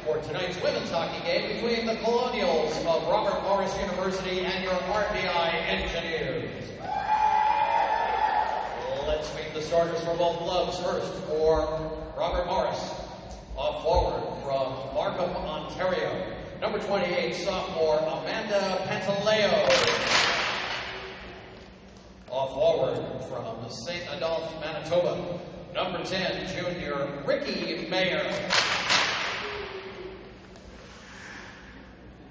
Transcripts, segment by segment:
for tonight's women's hockey game between the Colonials of Robert Morris University and your RPI Engineers. Let's meet the starters for both clubs. First, for Robert Morris, off forward from Markham, Ontario, number 28, sophomore Amanda Pantaleo. Off forward from St. Adolphe, Manitoba, number 10, junior Ricky Mayer.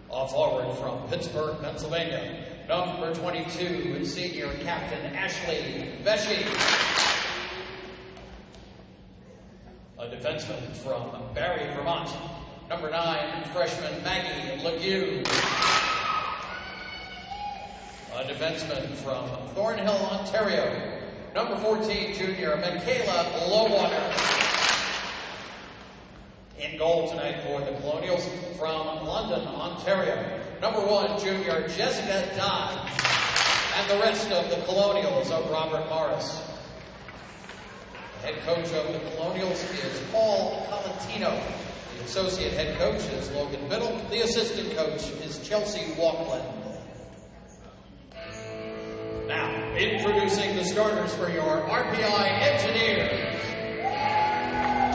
Off forward from Pittsburgh, Pennsylvania, number 22, senior captain Ashley Veshy. A defenseman from Barrie, Vermont, number 9, freshman Maggie Legue. A defenseman from Thornhill, Ontario, number 14, junior Michaela Lowater. In goal tonight for the Colonials from London, Ontario, number 1, junior Jessica Dodge. And the rest of the Colonials of Robert Morris. The head coach of the Colonials is Paul Palatino. The associate head coach is Logan Biddle. The assistant coach is Chelsea Walkland. Now, introducing the starters for your RPI Engineers.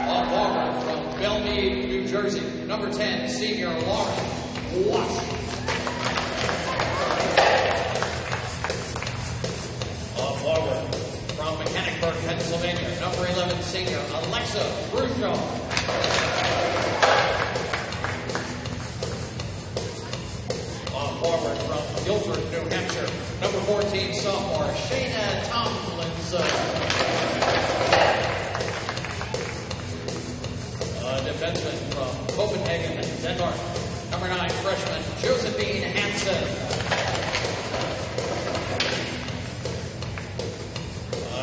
Off forward from Bellmead, New Jersey, number 10, senior Lauren Wash. Off forward from Mechanicsburg, Pennsylvania, number 11, senior Alexa Brushaw. Off forward from Guilford, New Hampshire, number 14, sophomore Shayna Tomlinson. Defenseman from Copenhagen, Denmark, number 9, freshman Josephine Hansen.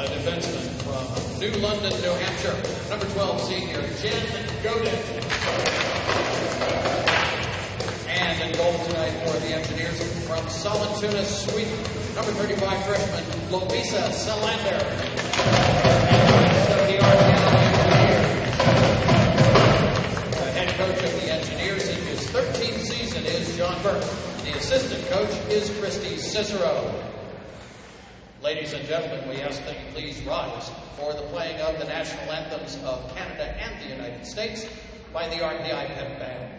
Defenseman from New London, New Hampshire, number 12, senior Jen Godin. And in goal tonight for the Engineers from Sollentuna, Sweden, number 35, freshman Lovisa Salander. Coach of the Engineers in his 13th season is John Burke. The assistant coach is Christy Cicero. Ladies and gentlemen, we ask that you please rise for the playing of the national anthems of Canada and the United States by the RPI Pep Band.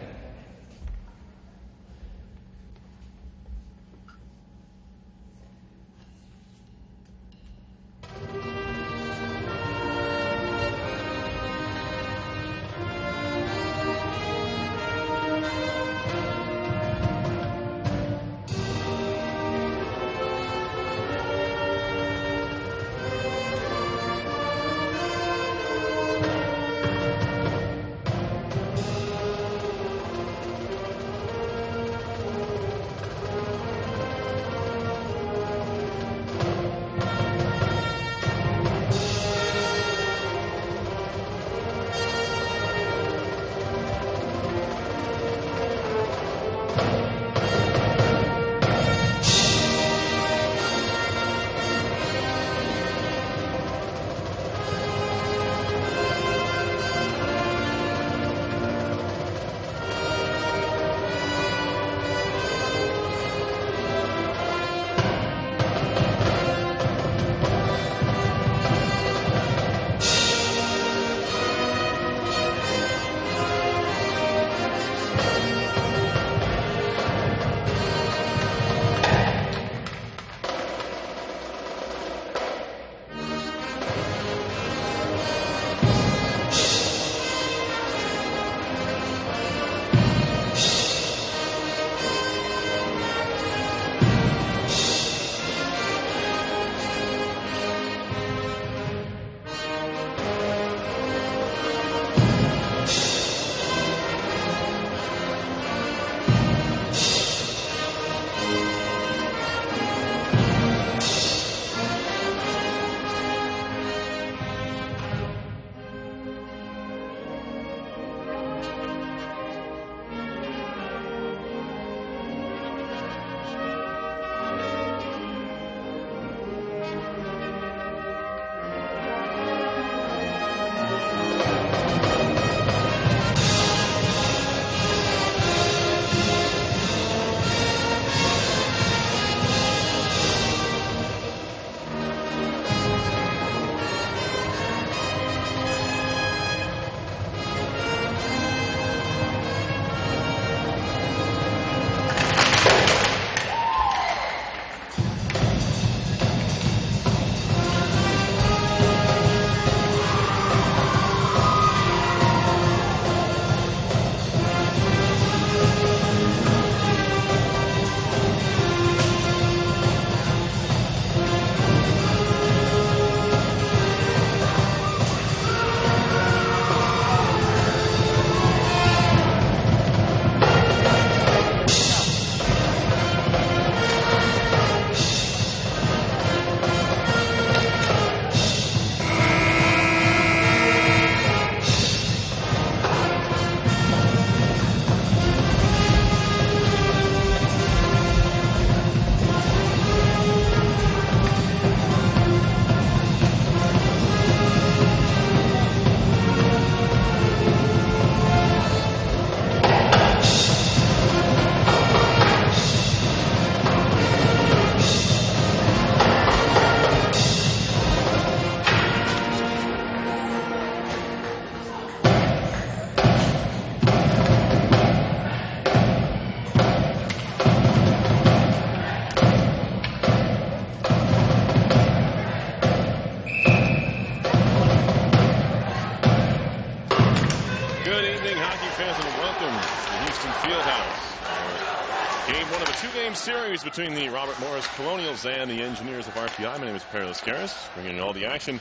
welcome to the Houston Fieldhouse. Game one of a two-game series between the Robert Morris Colonials and the Engineers of RPI. My name is Perry Lascaris, bringing you all the action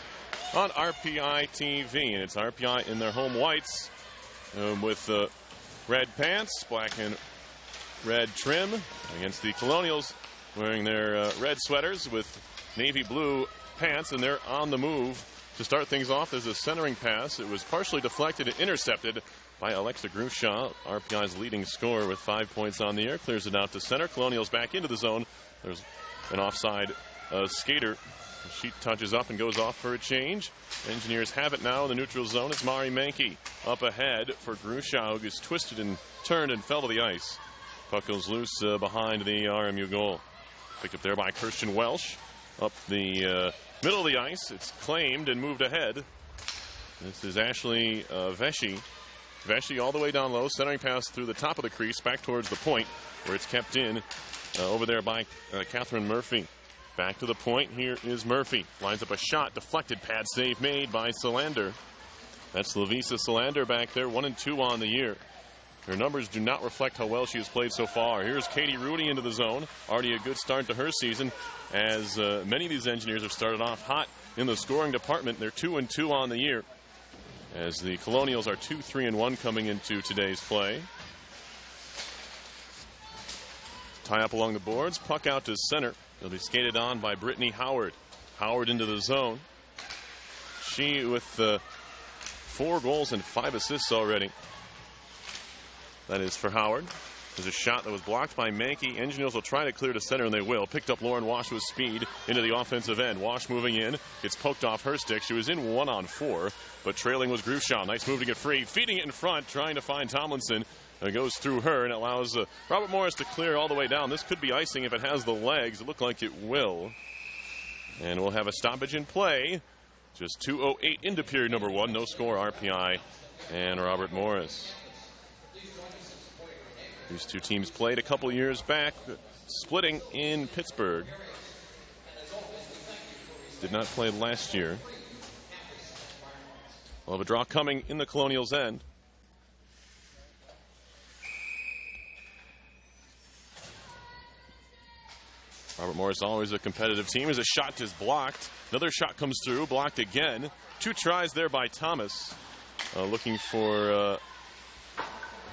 on RPI TV. And it's RPI in their home whites with red pants, black and red trim, against the Colonials wearing their red sweaters with navy blue pants, and they're on the move. To start things off, as a centering pass. It was partially deflected and intercepted by Alexa Grushaw, RPI's leading scorer with 5 points on the air. Clears it out to center. Colonials back into the zone. There's an offside skater. She touches up and goes off for a change. Engineers have it now in the neutral zone. It's Mari Mankey up ahead for Grushaw, who gets twisted and turned and fell to the ice. Puck goes loose behind the RMU goal. Picked up there by Christian Welsh. Up the middle of the ice. It's claimed and moved ahead. This is Ashley Vesey. Vesey all the way down low. Centering pass through the top of the crease back towards the point where it's kept in over there by Catherine Murphy. Back to the point. Here is Murphy. Lines up a shot. Deflected. Pad save made by Solander. That's Lavisa Solander back there. 1-2 on the year. Her numbers do not reflect how well she has played so far. Here's Katie Rudy into the zone. Already a good start to her season, as many of these Engineers have started off hot in the scoring department. They're 2-2 on the year, as the Colonials are 2-3-1 coming into today's play. Tie up along the boards. Puck out to center. It'll be skated on by Brittany Howard. Howard into the zone. She with 4 goals and 5 assists already. That is for Howard. There's a shot that was blocked by Mankey. Engineers will try to clear to center, and they will. Picked up Lauren Wash with speed into the offensive end. Wash moving in. Gets poked off her stick. She was in 1-on-4, but trailing was Grushaw. Nice move to get free. Feeding it in front, trying to find Tomlinson. It goes through her and allows Robert Morris to clear all the way down. This could be icing if it has the legs. It looked like it will. And we'll have a stoppage in play. Just 2:08 into period number 1. No score, RPI and Robert Morris. These two teams played a couple years back, splitting in Pittsburgh. Did not play last year. We'll have a draw coming in the Colonials' end. Robert Morris always a competitive team. As a shot is blocked. Another shot comes through, blocked again. 2 tries there by Thomas. Looking for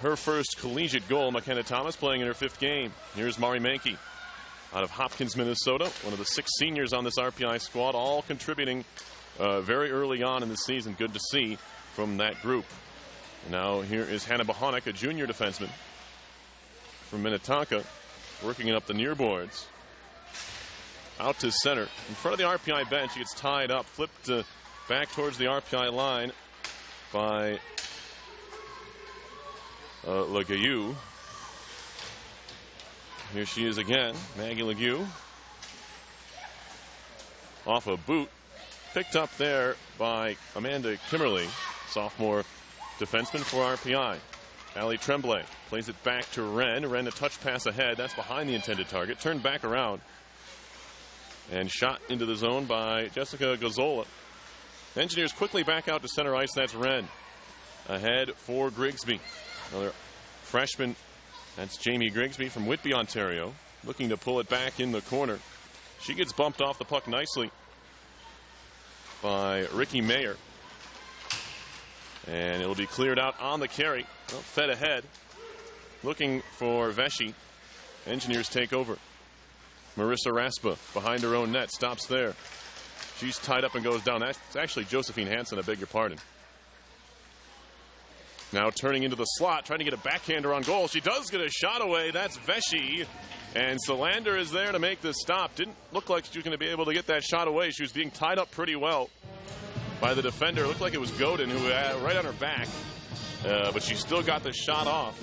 her first collegiate goal. McKenna Thomas playing in her 5th game. Here's Mari Mankey out of Hopkins, Minnesota. One of the 6 seniors on this RPI squad, all contributing very early on in the season. Good to see from that group. And now here is Hannah Bohonic, a junior defenseman from Minnetonka, working it up the near boards. Out to center. In front of the RPI bench, he gets tied up, flipped back towards the RPI line by Legault. Here she is again, Maggie Legault. Off a boot. Picked up there by Amanda Kimmerly, sophomore defenseman for RPI. Allie Tremblay plays it back to Wren. Wren a touch pass ahead. That's behind the intended target. Turned back around. And shot into the zone by Jessica Gazzola. Engineers quickly back out to center ice. That's Wren. Ahead for Grigsby. Another freshman, that's Jamie Grigsby from Whitby, Ontario, looking to pull it back in the corner. She gets bumped off the puck nicely by Ricky Mayer. And it'll be cleared out on the carry. Well, fed ahead. Looking for Vesey. Engineers take over. Marissa Raspa behind her own net, stops there. She's tied up and goes down. That's actually Josephine Hansen, I beg your pardon. Now turning into the slot, trying to get a backhander on goal. She does get a shot away. That's Vesey. And Solander is there to make the stop. Didn't look like she was going to be able to get that shot away. She was being tied up pretty well by the defender. It looked like it was Godin who had right on her back. But she still got the shot off.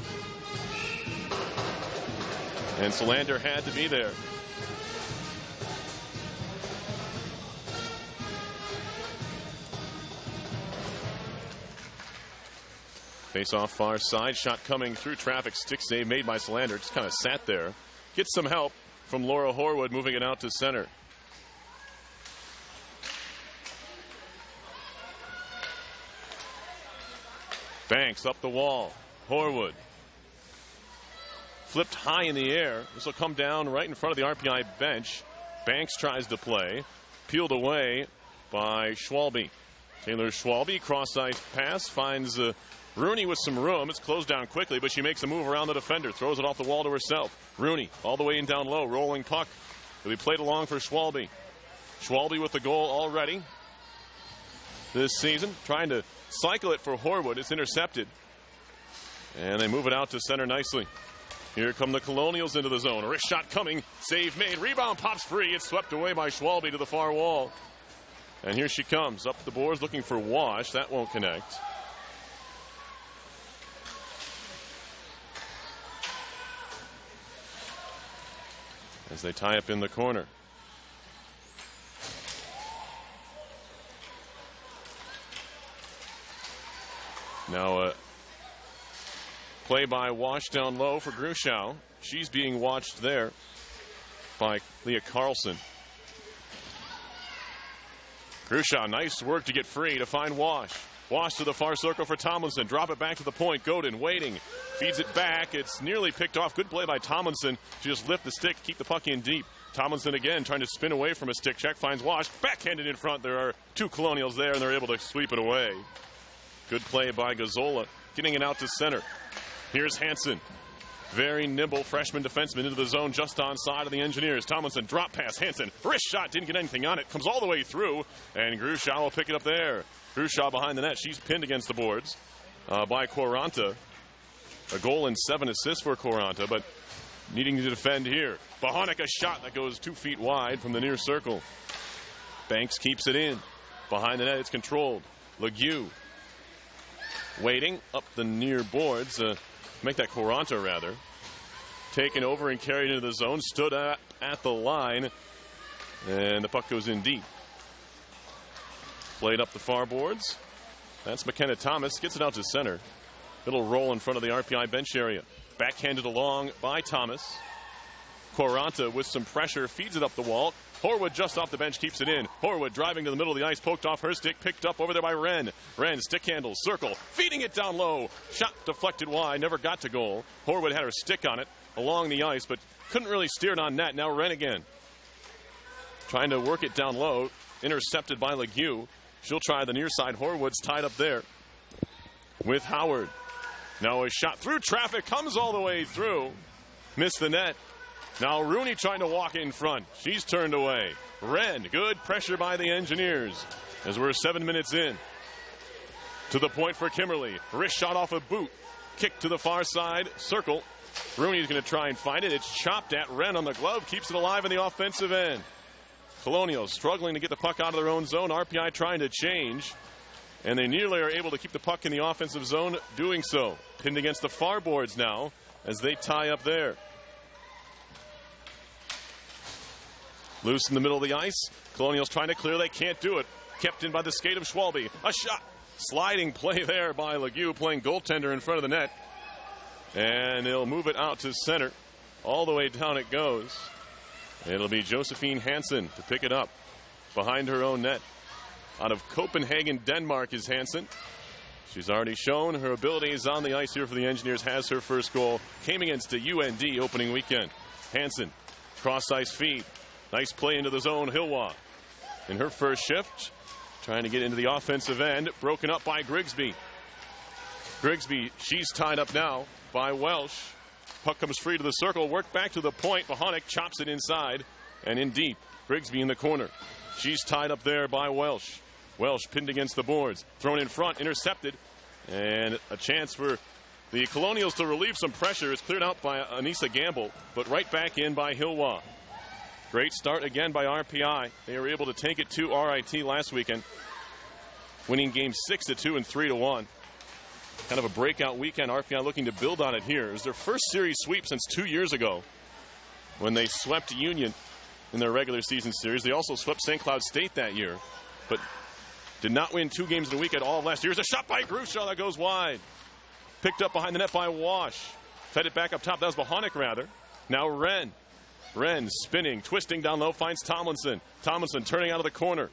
And Solander had to be there. Face off far side, shot coming through traffic, stick save made by Solander. Just kind of sat there. Gets some help from Laura Horwood, moving it out to center. Banks up the wall. Horwood flipped high in the air. This will come down right in front of the RPI bench. Banks tries to play. Peeled away by Schwalbe. Taylor Schwalbe, cross-ice pass, finds Rooney with some room. It's closed down quickly, but she makes a move around the defender. Throws it off the wall to herself. Rooney all the way in down low. Rolling puck. It'll be played along for Schwalbe. Schwalbe with the goal already this season. Trying to cycle it for Horwood. It's intercepted. And they move it out to center nicely. Here come the Colonials into the zone. A wrist shot coming. Save made. Rebound pops free. It's swept away by Schwalbe to the far wall. And here she comes. Up the boards looking for Wash. That won't connect. As they tie up in the corner. Now play by Wash down low for Grushow. She's being watched there by Leah Carlson. Grushow, nice work to get free to find Wash. Wash to the far circle for Tomlinson. Drop it back to the point. Godin waiting. Feeds it back. It's nearly picked off. Good play by Tomlinson. She just lift the stick, keep the puck in deep. Tomlinson again trying to spin away from a stick check. Finds Wash. Backhanded in front. There are two Colonials there, and they're able to sweep it away. Good play by Gazzola. Getting it out to center. Here's Hansen. Very nimble freshman defenseman into the zone just on side of the Engineers. Tomlinson, drop pass. Hansen, wrist shot, didn't get anything on it. Comes all the way through, and Grushow will pick it up there. Grushow behind the net. She's pinned against the boards by Quaranta. A goal and 7 assists for Quaranta, but needing to defend here. Bohonic, a shot that goes 2 feet wide from the near circle. Banks keeps it in. Behind the net, it's controlled. Legue waiting up the near boards. Make that Quaranta, rather. Taken over and carried into the zone. Stood at the line. And the puck goes in deep. Played up the far boards. That's McKenna Thomas. Gets it out to center. Little roll in front of the RPI bench area. Backhanded along by Thomas. Quaranta with some pressure. Feeds it up the wall. Horwood just off the bench keeps it in. Horwood driving to the middle of the ice, poked off her stick, picked up over there by Wren. Wren, stick handle, circle, feeding it down low. Shot deflected wide, never got to goal. Horwood had her stick on it along the ice, but couldn't really steer it on net. Now Wren again. Trying to work it down low, intercepted by Legue. She'll try the near side. Horwood's tied up there with Howard. Now a shot through traffic, comes all the way through. Missed the net. Now Rooney trying to walk in front. She's turned away. Wren, good pressure by the Engineers as we're 7 minutes in. To the point for Kimberly. Wrist shot off a boot. Kick to the far side. Circle. Rooney's going to try and find it. It's chopped at. Wren on the glove. Keeps it alive in the offensive end. Colonials struggling to get the puck out of their own zone. RPI trying to change. And they nearly are able to keep the puck in the offensive zone doing so. Pinned against the far boards now as they tie up there. Loose in the middle of the ice. Colonials trying to clear. They can't do it. Kept in by the skate of Schwalbe. A shot. Sliding play there by Legue, playing goaltender in front of the net. And they'll move it out to center. All the way down it goes. It'll be Josephine Hansen to pick it up behind her own net. Out of Copenhagen, Denmark is Hansen. She's already shown her abilities on the ice here for the Engineers. Has her first goal. Came against the UND opening weekend. Hansen, cross-ice feed. Nice play into the zone, Hilwa. In her first shift, trying to get into the offensive end, broken up by Grigsby. Grigsby, she's tied up now by Welsh. Puck comes free to the circle, work back to the point. Bohonic chops it inside and in deep. Grigsby in the corner. She's tied up there by Welsh. Welsh pinned against the boards, thrown in front, intercepted, and a chance for the Colonials to relieve some pressure. Is cleared out by Anissa Gamble, but right back in by Hilwa. Great start again by RPI. They were able to take it to RIT last weekend, winning games 6-2 and 3-1. Kind of a breakout weekend. RPI looking to build on it here. It was their first series sweep since 2 years ago when they swept Union in their regular season series. They also swept St. Cloud State that year, but did not win 2 games in a week at all of last year. There's a shot by Grushow that goes wide. Picked up behind the net by Wash. Fed it back up top. That was Bohonic, rather. Now Wren. Wren spinning, twisting down low, finds Tomlinson. Tomlinson turning out of the corner.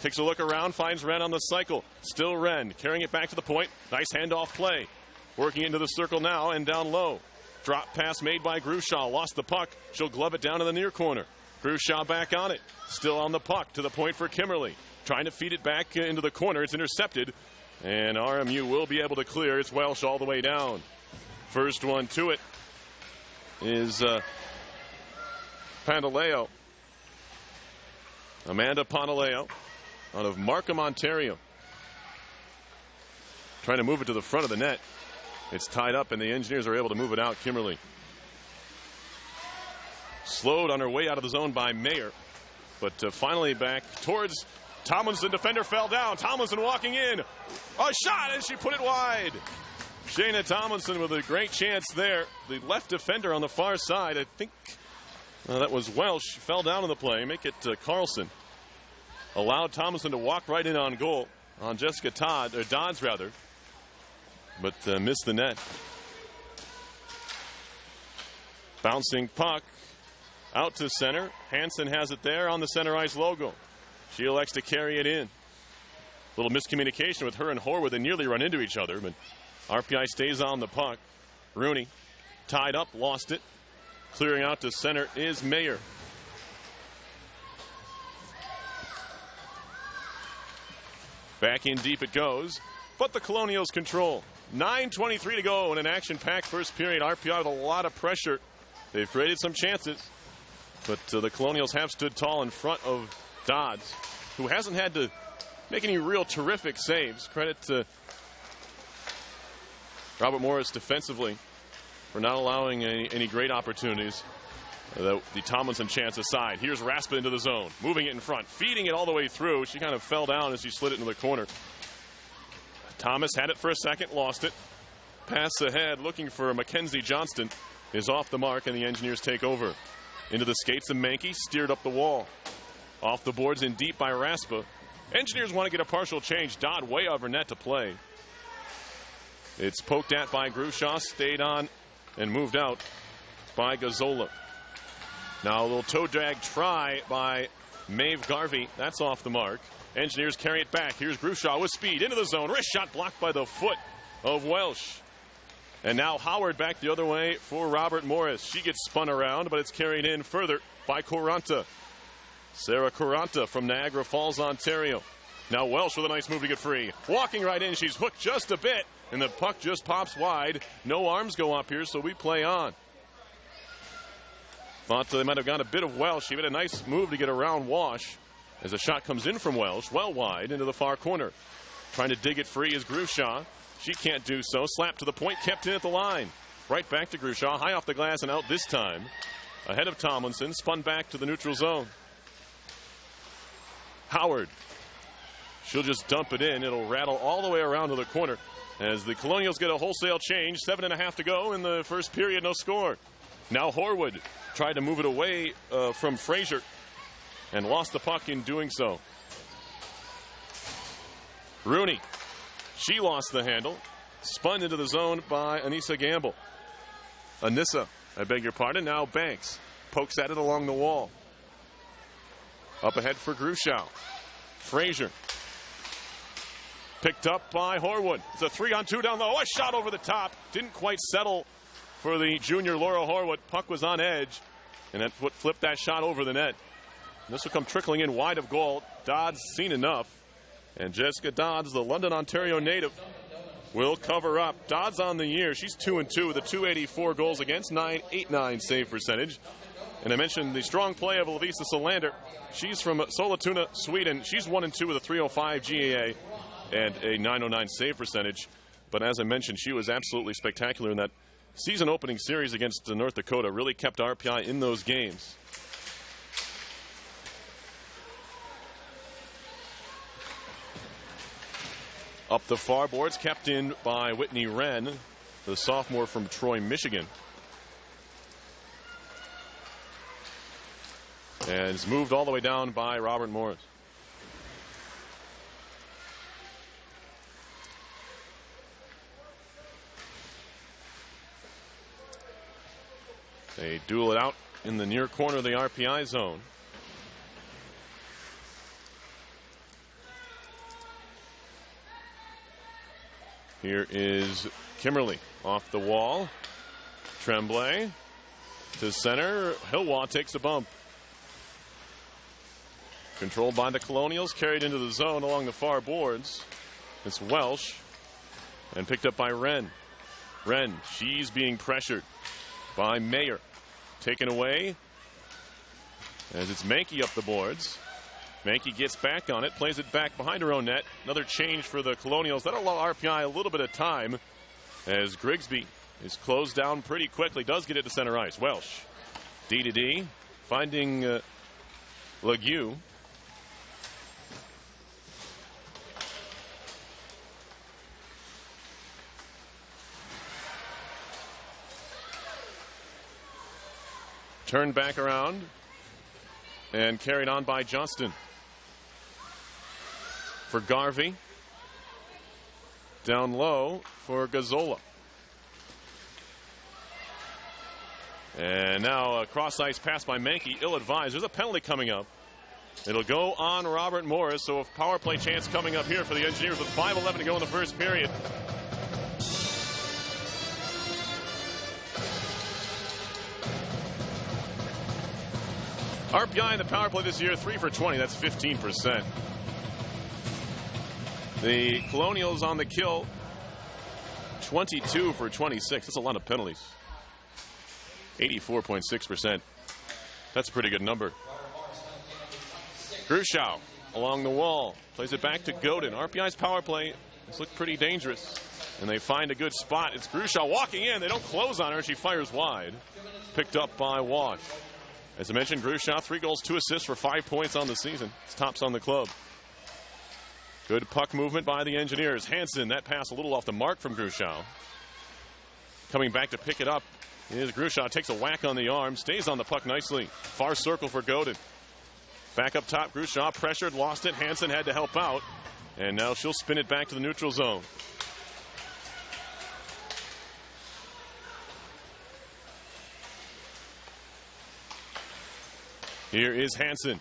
Takes a look around, finds Wren on the cycle. Still Wren, carrying it back to the point. Nice handoff play. Working into the circle now and down low. Drop pass made by Grushaw. Lost the puck. She'll glove it down in the near corner. Grushaw back on it. Still on the puck to the point for Kimmerly. Trying to feed it back into the corner. It's intercepted. And RMU will be able to clear. It's Welsh all the way down. First one to it is Pantaleo. Amanda Pantaleo out of Markham, Ontario. Trying to move it to the front of the net. It's tied up, and the Engineers are able to move it out. Kimmerly. Slowed on her way out of the zone by Mayer. But finally back towards Tomlinson. Defender fell down. Tomlinson walking in. A shot, and she put it wide. Shayna Tomlinson with a great chance there. The left defender on the far side. I think that was Welsh. Fell down in the play. Make it Carlson. Allowed Tomlinson to walk right in on goal. On Jessica Dodds, rather. But missed the net. Bouncing puck out to center. Hansen has it there on the center ice logo. She elects to carry it in. A little miscommunication with her and Horwood. They nearly run into each other, but RPI stays on the puck. Rooney tied up, lost it. Clearing out to center is Mayer. Back in deep it goes, but the Colonials control. 9:23 to go in an action-packed first period. RPI with a lot of pressure. They've created some chances, but the Colonials have stood tall in front of Dodds, who hasn't had to make any real terrific saves. Credit to Robert Morris defensively for not allowing any great opportunities. The Tomlinson chance aside. Here's Raspa into the zone, moving it in front, feeding it all the way through. She kind of fell down as she slid it into the corner. Thomas had it for a second, lost it. Pass ahead, looking for Mackenzie Johnston, is off the mark, and the Engineers take over. Into the skates of Mankey, steered up the wall. Off the boards in deep by Raspa. Engineers want to get a partial change. Dodd way over net to play. It's poked at by Grushaw, stayed on and moved out by Gazzola. Now a little toe drag try by Maeve Garvey. That's off the mark. Engineers carry it back. Here's Grushaw with speed into the zone. Wrist shot blocked by the foot of Welsh. And now Howard back the other way for Robert Morris. She gets spun around, but it's carried in further by Coranta. Sarah Coranta from Niagara Falls, Ontario. Now Welsh with a nice move to get free. Walking right in. She's hooked just a bit, and the puck just pops wide. No arms go up here, so we play on. Thought they might have got a bit of Welsh. She made a nice move to get around Wash as a shot comes in from Welsh, well wide into the far corner. Trying to dig it free is Grushaw. She can't do so. Slap to the point, kept in at the line. Right back to Grushaw, high off the glass and out this time. Ahead of Tomlinson, spun back to the neutral zone. Howard. She'll just dump it in. It'll rattle all the way around to the corner as the Colonials get a wholesale change. 7.5 to go in the first period, no score. Now Horwood tried to move it away from Frazier and lost the puck in doing so. Rooney. She lost the handle. Spun into the zone by Anissa Gamble. Anissa, I beg your pardon. Now Banks pokes at it along the wall. Up ahead for Grushaw. Frazier. Picked up by Horwood. It's a 3-on-2 down low. A shot over the top. Didn't quite settle for the junior Laura Horwood. Puck was on edge, and that's what flipped that shot over the net. And this will come trickling in wide of goal. Dodds seen enough. And Jessica Dodds, the London, Ontario native, will cover up. Dodds on the year. She's 2-2 with a .284 goals against, .989 save percentage. And I mentioned the strong play of Lovisa Solander. She's from Sollentuna, Sweden. She's 1-2 with a .305 GAA and a .909 save percentage. But as I mentioned, she was absolutely spectacular in that season opening series against North Dakota. Really kept RPI in those games. Up the far boards, kept in by Whitney Wren, the sophomore from Troy, Michigan. And it's moved all the way down by Robert Morris. They duel it out in the near corner of the RPI zone. Here is Kimmerly off the wall. Tremblay to center. Hilwa takes a bump. Controlled by the Colonials, carried into the zone along the far boards. It's Welsh and picked up by Wren. Wren, she's being pressured by Mayer. Taken away as it's Mankey up the boards. Mankey gets back on it, plays it back behind her own net. Another change for the Colonials. That'll allow RPI a little bit of time as Grigsby is closed down pretty quickly. Does get it to center ice. Welsh, D to D, finding Legue. Turned back around and carried on by Johnston. For Garvey. Down low for Gazzola. And now a cross-ice pass by Mankey, ill-advised. There's a penalty coming up. It'll go on Robert Morris, so a power play chance coming up here for the Engineers with 5:11 to go in the first period. RPI in the power play this year, 3 for 20. That's 15%. The Colonials on the kill, 22 for 26. That's a lot of penalties. 84.6%. That's a pretty good number. Grushow along the wall. Plays it back to Godin. RPI's power play has looked pretty dangerous. And they find a good spot. It's Grushow walking in. They don't close on her. She fires wide. Picked up by Wash. As I mentioned, Grushow, 3 goals, 2 assists for 5 points on the season. It's tops on the club. Good puck movement by the Engineers. Hansen, that pass a little off the mark from Grushow. Coming back to pick it up is Grushow. Takes a whack on the arm. Stays on the puck nicely. Far circle for Godin. Back up top, Grushow pressured, lost it. Hansen had to help out. And now she'll spin it back to the neutral zone. Here is Hansen.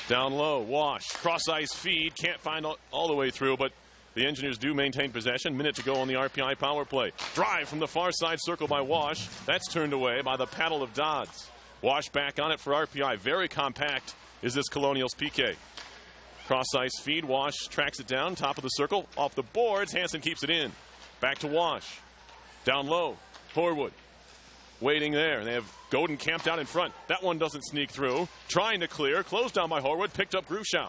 Down low, Wash, cross-ice feed, can't find all the way through, but the Engineers do maintain possession. Minute to go on the RPI power play. Drive from the far side circle by Wash. That's turned away by the paddle of Dodds. Wash back on it for RPI. Very compact is this Colonials PK. Cross-ice feed, Wash tracks it down, top of the circle, off the boards. Hansen keeps it in. Back to Wash. Down low, Horwood. Waiting there. They have Godin camped out in front. That one doesn't sneak through. Trying to clear. Closed down by Horwood. Picked up Grushow.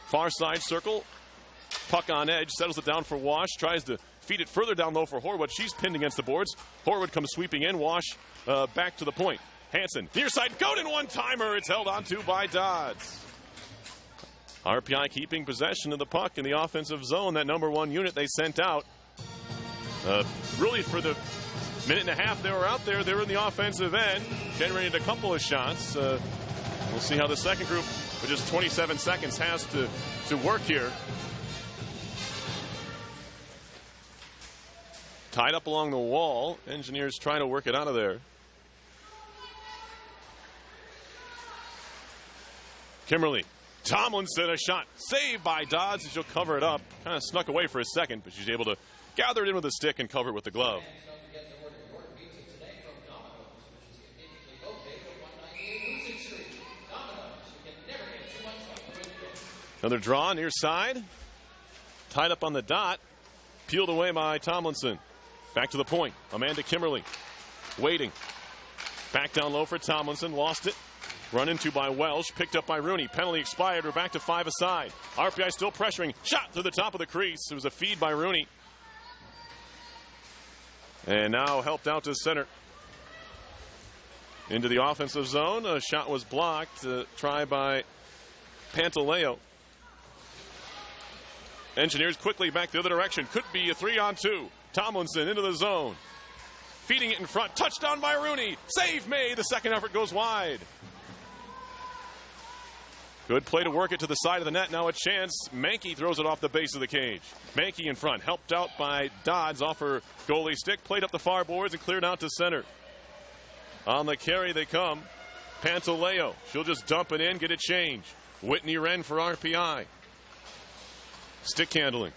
Far side circle. Puck on edge. Settles it down for Wash. Tries to feed it further down low for Horwood. She's pinned against the boards. Horwood comes sweeping in. Wash back to the point. Hansen. Near side. Godin one-timer. It's held onto by Dodds. RPI keeping possession of the puck in the offensive zone. That number 1 unit they sent out. Really for the minute and a half they were out there, they were in the offensive end, generated a couple of shots. We'll see how the second group, with just 27 seconds, has to work here. Tied up along the wall. Engineers trying to work it out of there. Kimberly. Tomlinson, a shot. Saved by Dodds as she'll cover it up. Kind of snuck away for a second, but she's able to gather it in with a stick and cover it with the glove. Another draw near side. Tied up on the dot. Peeled away by Tomlinson. Back to the point. Amanda Kimberly. Waiting. Back down low for Tomlinson. Lost it. Run into by Welsh. Picked up by Rooney. Penalty expired. We're back to 5 aside. RPI still pressuring. Shot through the top of the crease. It was a feed by Rooney. And now helped out to center. Into the offensive zone. A shot was blocked. Try by Pantaleo. Engineers quickly back the other direction. Could be a 3-on-2. Tomlinson into the zone. Feeding it in front. Touchdown by Rooney. Save made. The second effort goes wide. Good play to work it to the side of the net. Now a chance. Mankey throws it off the base of the cage. Mankey in front. Helped out by Dodds off her goalie stick. Played up the far boards and cleared out to center. On the carry they come. Pantaleo. She'll just dump it in. Get a change. Whitney Wren for RPI. Stick handling.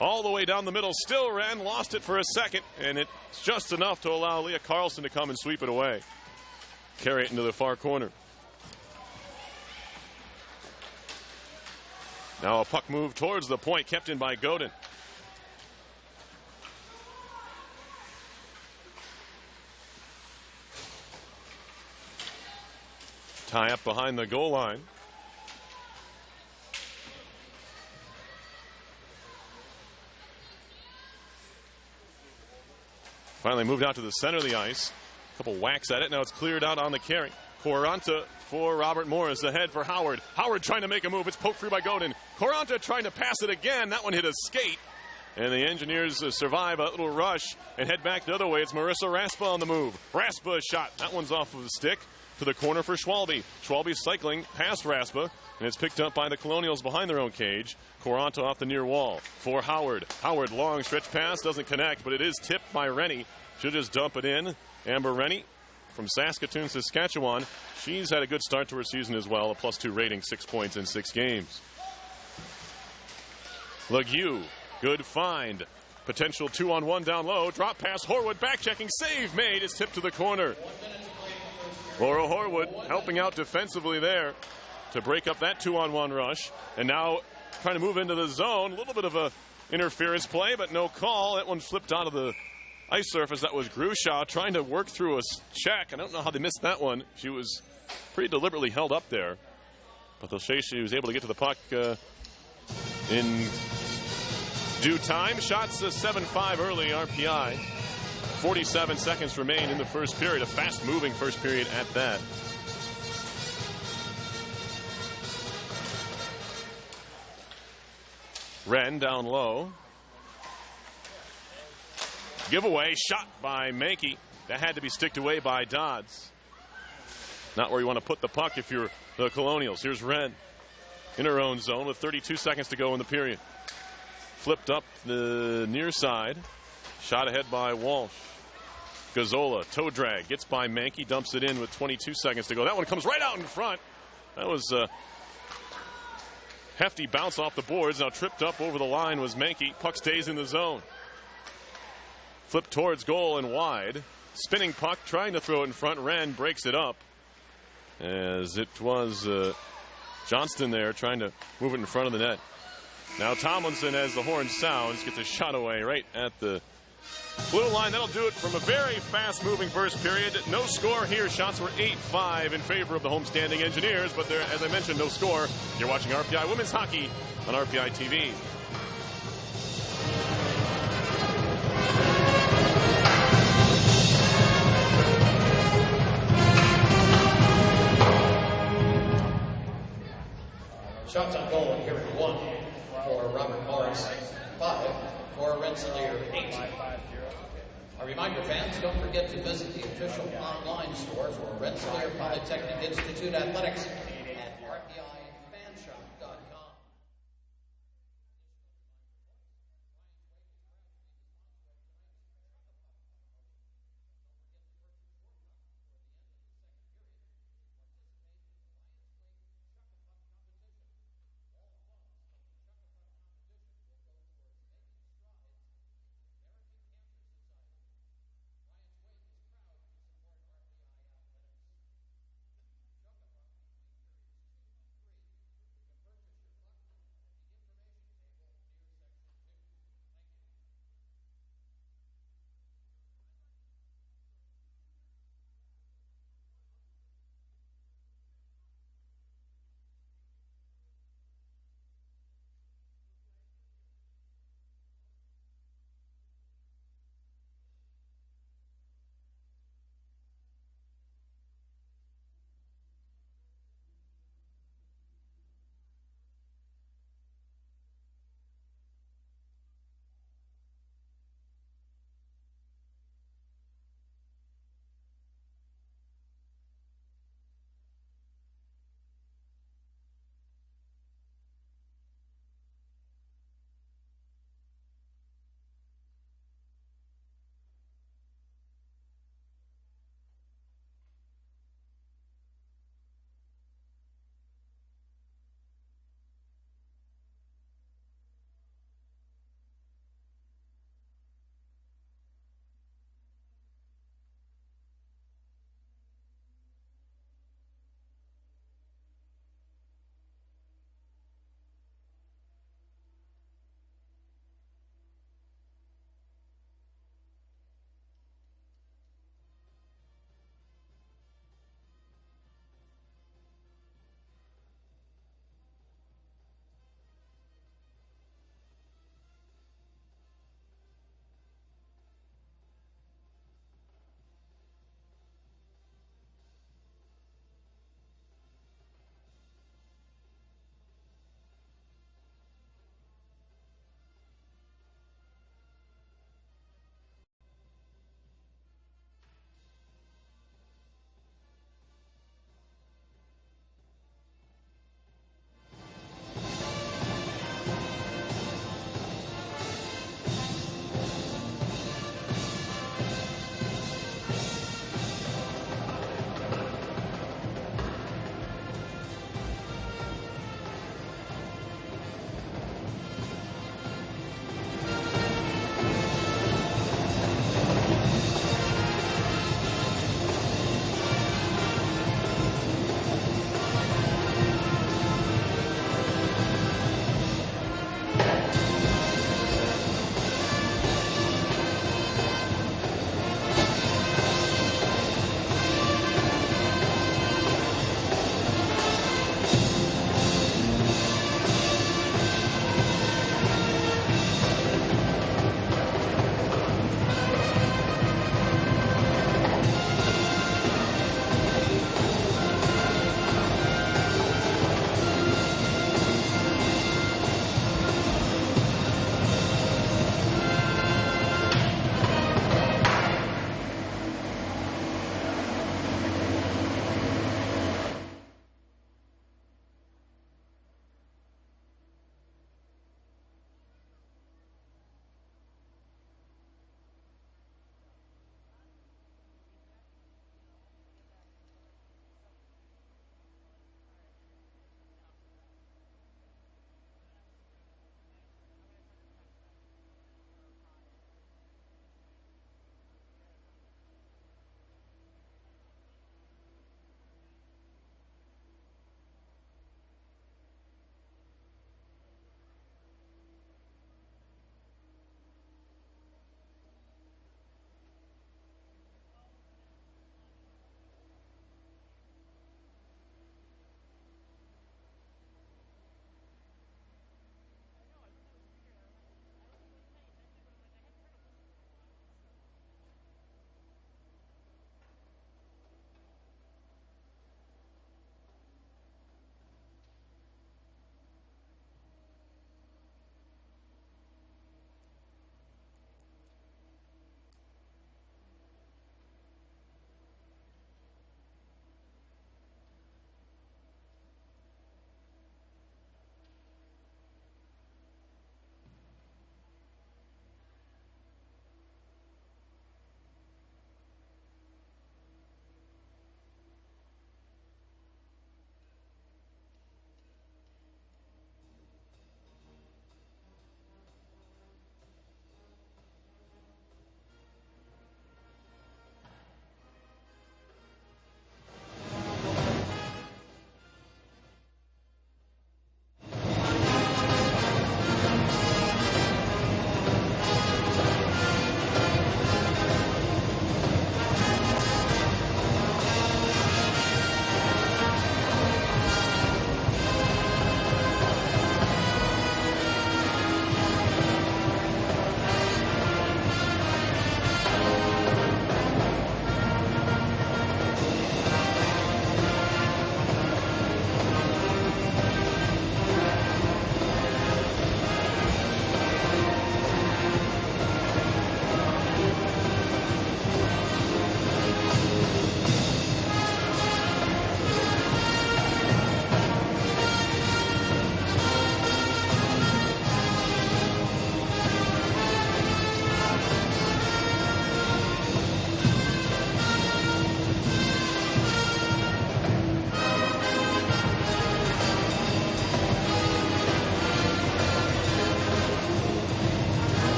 all the way down the middle, still ran, lost it for a second, and it's just enough to allow Leah Carlson to come and sweep it away. Carry it into the far corner. Now a puck move towards the point, kept in by Godin. Tie up behind the goal line. Finally moved out to the center of the ice. A couple whacks at it. Now it's cleared out on the carry. Quaranta for Robert Morris. Ahead for Howard. Howard trying to make a move. It's poked free by Godin. Quaranta trying to pass it again. That one hit a skate. And the Engineers survive a little rush and head back the other way. It's Marissa Raspa on the move. Raspa shot. That one's off of the stick to the corner for Schwalbe. Schwalbe cycling past Raspa, and it's picked up by the Colonials behind their own cage. Quaranta off the near wall for Howard. Howard, long stretch pass, doesn't connect, but it is tipped by Rennie. Should just dump it in. Amber Rennie from Saskatoon, Saskatchewan. She's had a good start to her season as well. A +2 rating, 6 points in 6 games. Legue, good find. Potential 2-on-1 down low. Drop pass, Horwood back checking. Save made. It's tipped to the corner. Laura Horwood helping out defensively there to break up that 2-on-1 rush. And now trying to move into the zone. A little bit of a interference play, but no call. That one flipped out of the ice surface. That was Grushaw trying to work through a check. I don't know how they missed that one. She was pretty deliberately held up there. But they'll say she was able to get to the puck in due time. Shots 7-5 early RPI. 47 seconds remain in the first period. A fast-moving first period at that. Wren down low. Giveaway shot by Mankey. That had to be sticked away by Dodds. Not where you want to put the puck if you're the Colonials. Here's Wren in her own zone with 32 seconds to go in the period. Flipped up the near side. Shot ahead by Walsh. Gazzola, toe drag, gets by Mankey, dumps it in with 22 seconds to go. That one comes right out in front. That was a hefty bounce off the boards. Now tripped up over the line was Mankey. Puck stays in the zone. Flip towards goal and wide. Spinning puck, trying to throw it in front. Wren breaks it up. As it was Johnston there trying to move it in front of the net. Now Tomlinson, as the horn sounds, gets a shot away right at the blue line. That'll do it from a very fast-moving first period. No score here. Shots were 8-5 in favor of the homestanding Engineers, but there, as I mentioned, no score. You're watching RPI Women's Hockey on RPI TV. Shots on goal in period 1 for Robert Morris, 5 for Rensselaer, 8. A reminder, fans, don't forget to visit the official online store for Rensselaer Polytechnic Institute Athletics at RPIFanshop.com.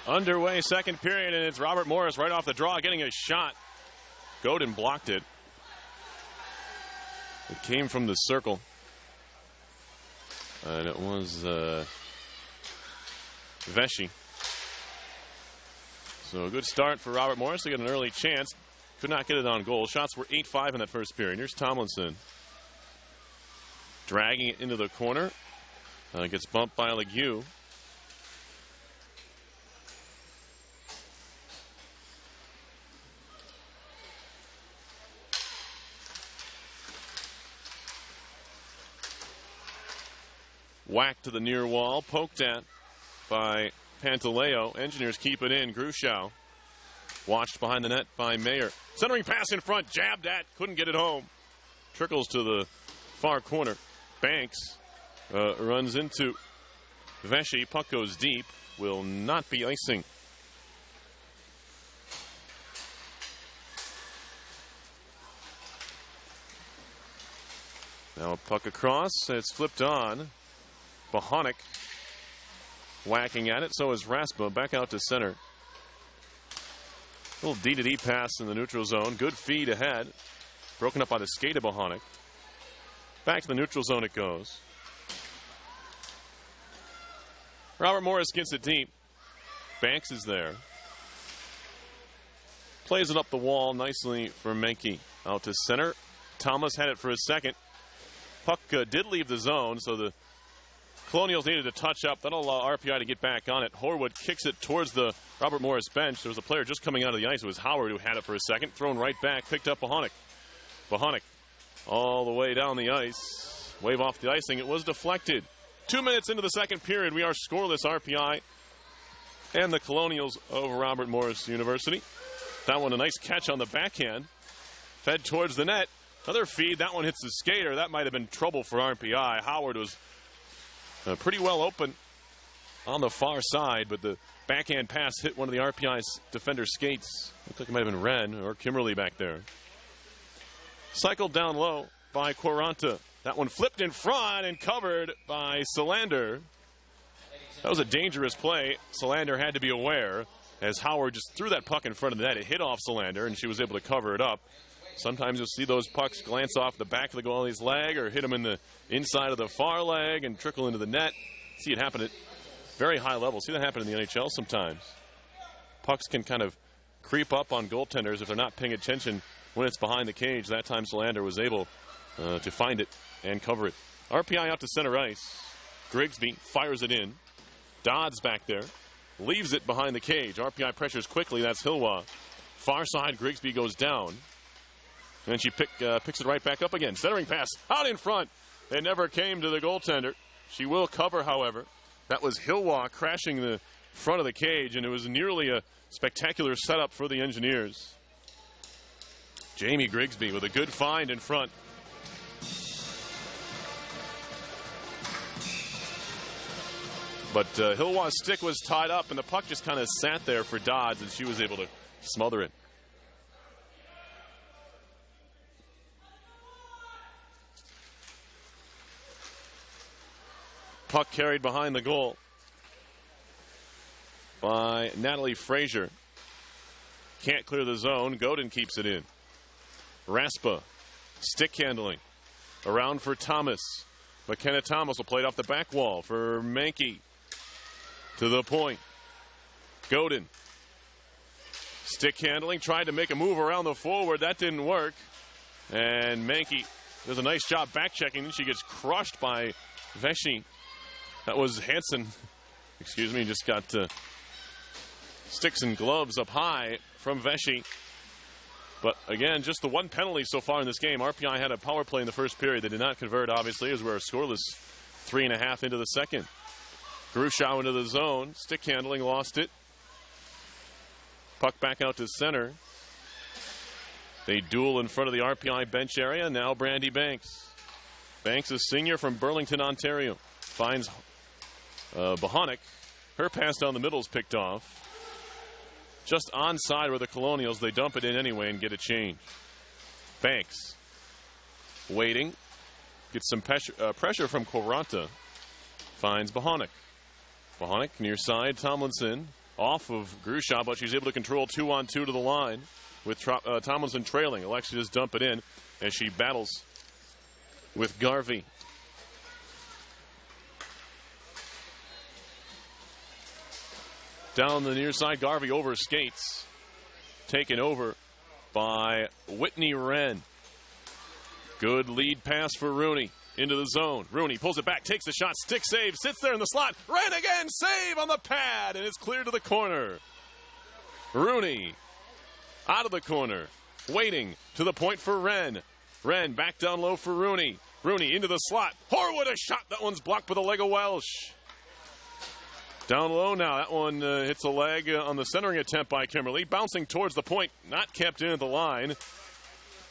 Underway second period, and it's Robert Morris right off the draw getting a shot. Godin blocked it. It came from the circle. And it was Vesey. So a good start for Robert Morris to get an early chance. Could not get it on goal. Shots were 8-5 in that first period. Here's Tomlinson. Dragging it into the corner. Gets bumped by Legue. Whacked to the near wall. Poked at by Pantaleo. Engineers keep it in. Gruschow. Watched behind the net by Mayer. Centering pass in front. Jabbed at. Couldn't get it home. Trickles to the far corner. Banks runs into Vesey. Puck goes deep. Will not be icing. Now a puck across. It's flipped on. Bohonic whacking at it. So is Raspa. Back out to center. Little D-to-D pass in the neutral zone. Good feed ahead. Broken up by the skate of Bohonic. Back to the neutral zone it goes. Robert Morris gets it deep. Banks is there. Plays it up the wall nicely for Menke. Out to center. Thomas had it for a second. Puck did leave the zone, so the Colonials needed to touch up. That'll allow RPI to get back on it. Horwood kicks it towards the Robert Morris bench. There was a player just coming out of the ice. It was Howard who had it for a second. Thrown right back. Picked up Bohonic. Bohonic all the way down the ice. Wave off the icing. It was deflected. 2 minutes into the second period. We are scoreless. RPI and the Colonials over Robert Morris University. That one a nice catch on the backhand. Fed towards the net. Another feed. That one hits the skater. That might have been trouble for RPI. Howard was pretty well open on the far side, but the backhand pass hit one of the RPI's defender skates. Looked like it might have been Wren or Kimberly back there. Cycled down low by Quaranta. That one flipped in front and covered by Solander. That was a dangerous play. Solander had to be aware as Howard just threw that puck in front of the net. It hit off Solander, and she was able to cover it up. Sometimes you'll see those pucks glance off the back of the goalie's leg or hit him in the inside of the far leg and trickle into the net. See it happen at very high levels. See that happen in the NHL sometimes. Pucks can kind of creep up on goaltenders if they're not paying attention when it's behind the cage. That time Solander was able to find it and cover it. RPI out to center ice. Grigsby fires it in. Dodds back there. Leaves it behind the cage. RPI pressures quickly. That's Hilwa. Far side, Grigsby goes down. And then she picks it right back up again. Centering pass out in front. It never came to the goaltender. She will cover, however. That was Hilwa crashing the front of the cage, and it was nearly a spectacular setup for the Engineers. Jamie Grigsby with a good find in front. But Hilwa's stick was tied up, and the puck just kind of sat there for Dodds, and she was able to smother it. Puck carried behind the goal by Natalie Frazier. Can't clear the zone. Godin keeps it in. Raspa. Stick handling. Around for Thomas. McKenna Thomas will play it off the back wall for Menke. To the point. Godin. Stick handling. Tried to make a move around the forward. That didn't work. And Menke does a nice job back checking. Then she gets crushed by Vesey. That was Hansen, excuse me, just got sticks and gloves up high from Vesey. But again, just the one penalty so far in this game. RPI had a power play in the first period. They did not convert, obviously, as we're scoreless 3.5 into the second. Gruschow into the zone. Stick handling, lost it. Puck back out to center. They duel in front of the RPI bench area. Now Brandy Banks. Banks, a senior from Burlington, Ontario. Finds Bohonic. Her pass down the middle is picked off. Just onside where the Colonials. They dump it in anyway and get a change. Banks. Waiting. Gets some pressure from Quaranta. Finds Bohonic. Bohonic near side. Tomlinson. off of Grushaw, but she's able to control 2-on-2 to the line with Tomlinson trailing. Alexia just dump it in as she battles with Garvey. Down the near side, Garvey over skates. Taken over by Whitney Wren. Good lead pass for Rooney into the zone. Rooney pulls it back, takes the shot, stick save, sits there in the slot. Wren again, save on the pad, and it's cleared to the corner. Rooney out of the corner, waiting to the point for Wren. Wren back down low for Rooney. Rooney into the slot. Horwood a shot. That one's blocked with a leg of Welsh. Down low now. That one hits a leg on the centering attempt by Kimberly. Bouncing towards the point. Not kept in at the line.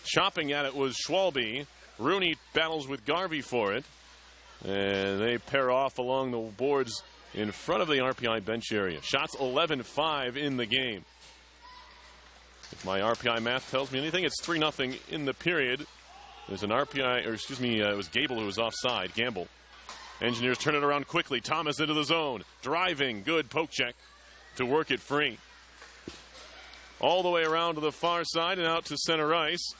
Chopping at it was Schwalbe. Rooney battles with Garvey for it. And they pair off along the boards in front of the RPI bench area. Shots 11-5 in the game. If my RPI math tells me anything, it's 3-0 in the period. There's an RPI, or excuse me, it was Gable who was offside. Gamble. Engineers turn it around quickly. Thomas into the zone. Driving. Good poke check to work it free. All the way around to the far side and out to center ice.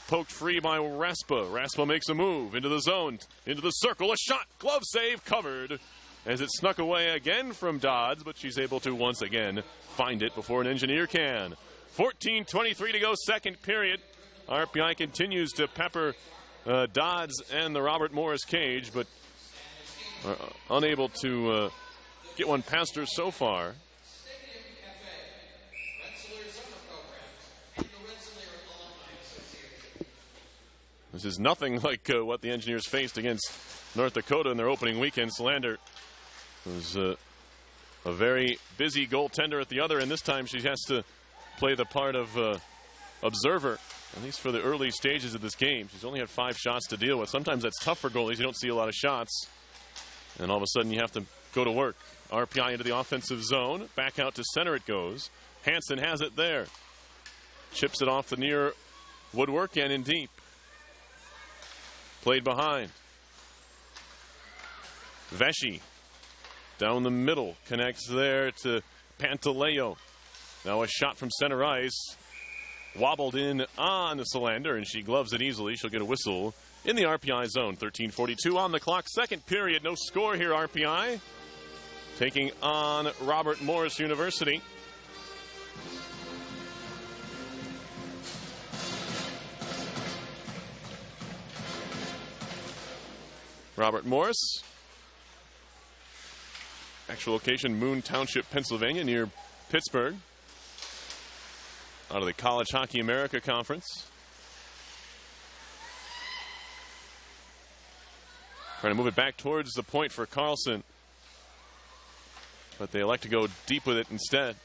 Poked free by Raspa. Raspa makes a move into the zone. Into the circle. A shot. Glove save covered as it snuck away again from Dodds, but she's able to once again find it before an engineer can. 14:23 to go, second period. RPI continues to pepper Dodds and the Robert Morris cage, but are unable to get one past her so far. This is nothing like what the Engineers faced against North Dakota in their opening weekend. Solander was a very busy goaltender at the other, and this time she has to play the part of observer, at least for the early stages of this game. She's only had 5 shots to deal with. Sometimes that's tough for goalies. You don't see a lot of shots, and all of a sudden you have to go to work. RPI into the offensive zone. Back out to center it goes. Hansen has it there. Chips it off the near woodwork and in deep. Played behind. Vesey down the middle. Connects there to Pantaleo. Now a shot from center ice. Wobbled in on the Solander, and she gloves it easily. She'll get a whistle in the RPI zone. 13:42 on the clock. Second period. No score here, RPI. Taking on Robert Morris University. Robert Morris. Actual location, Moon Township, Pennsylvania, near Pittsburgh. Out of the College Hockey America Conference. Trying to move it back towards the point for Carlson. But they elect to go deep with it instead.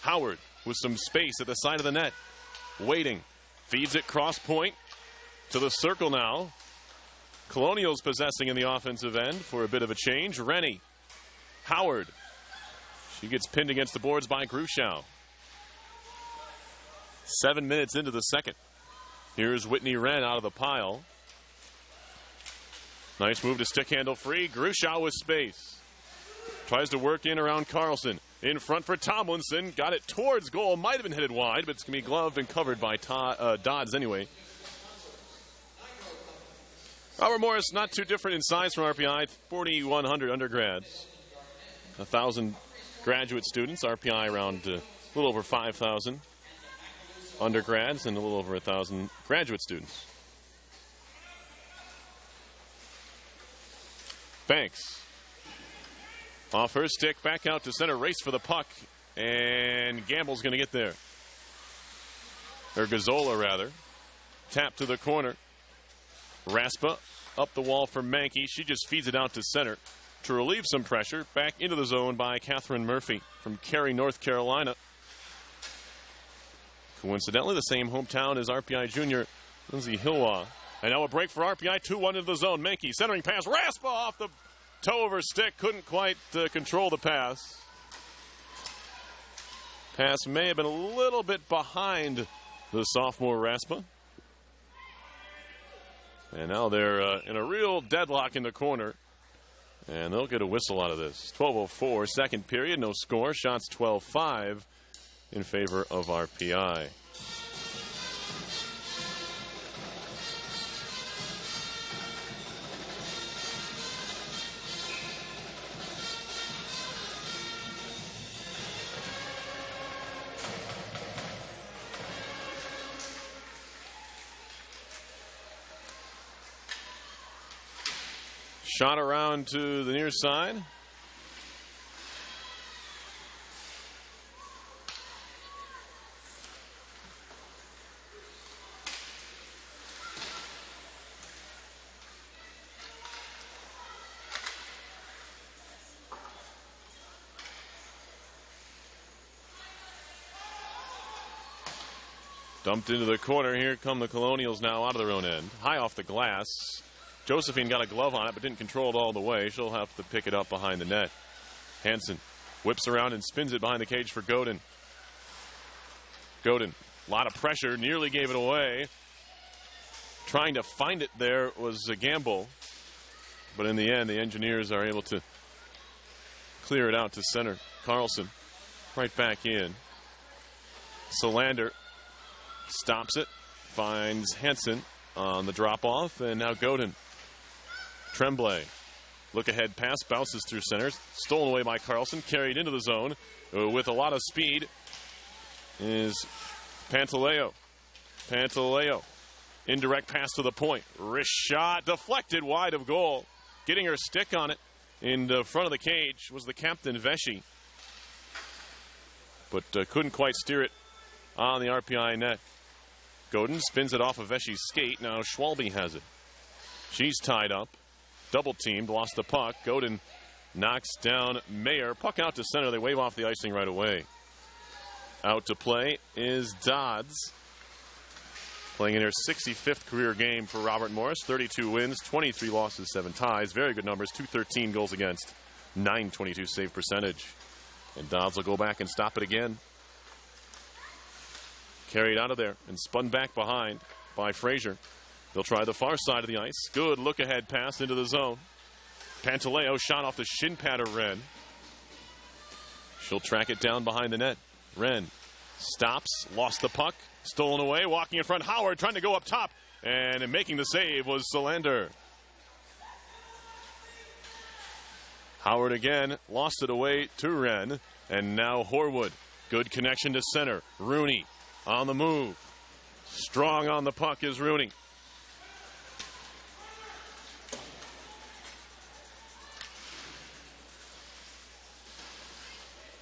Howard with some space at the side of the net. Waiting. Feeds it cross point to the circle now. Colonials possessing in the offensive end for a bit of a change. Rennie. Howard. She gets pinned against the boards by Grushow. 7 minutes into the second. Here's Whitney Wren out of the pile. Nice move to stick handle free. Grushow with space. Tries to work in around Carlson. In front for Tomlinson. Got it towards goal. Might have been headed wide, but it's going to be gloved and covered by Dodds anyway. Robert Morris, not too different in size from RPI. 4,100 undergrads. 1,000 graduate students. RPI around a little over 5,000 undergrads and a little over 1,000 graduate students. Banks. Off her stick, back out to center, race for the puck, and Gamble's going to get there. Or Gazzola, rather. Tap to the corner. Raspa up the wall for Mankey. She just feeds it out to center to relieve some pressure. Back into the zone by Catherine Murphy from Cary, North Carolina. Coincidentally, the same hometown as RPI junior Lindsay Hilwa. And now a break for RPI. 2-1 into the zone. Mankey centering pass. Raspa off the toe of her stick. Couldn't quite control the pass. Pass may have been a little bit behind the sophomore Raspa. And now they're in a real deadlock in the corner And they'll get a whistle out of this. 12:04, second period, no score. Shots 12-5 in favor of RPI. Shot around to the near side. Dumped into the corner. Here come the Colonials now out of their own end. High off the glass. Josephine got a glove on it, but didn't control it all the way. She'll have to pick it up behind the net. Hansen whips around and spins it behind the cage for Godin. Godin, a lot of pressure, nearly gave it away. Trying to find it there was a gamble. But in the end, the Engineers are able to clear it out to center. Carlson right back in. Solander stops it, finds Hansen on the drop-off, and now Godin. Tremblay, look-ahead pass, bounces through center, stolen away by Carlson, carried into the zone with a lot of speed is Pantaleo. Pantaleo, indirect pass to the point. Wrist shot, deflected wide of goal. Getting her stick on it in the front of the cage was the captain, Vesey. But couldn't quite steer it on the RPI net. Godin spins it off of Vesey's skate. Now Schwalbe has it. She's tied up. Double teamed, lost the puck. Godin knocks down Mayer. Puck out to center. They wave off the icing right away. Out to play is Dodds. Playing in her 65th career game for Robert Morris. 32 wins, 23 losses, 7 ties. Very good numbers. 213 goals against. 922 save percentage. And Dodds will go back and stop it again. Carried out of there and spun back behind by Frazier. They'll try the far side of the ice. Good look-ahead pass into the zone. Pantaleo shot off the shin pad of Wren. She'll track it down behind the net. Wren stops, lost the puck, stolen away, walking in front. Howard trying to go up top, and making the save was Solander. Howard again lost it away to Wren, and now Horwood. Good connection to center. Rooney on the move. Strong on the puck is Rooney.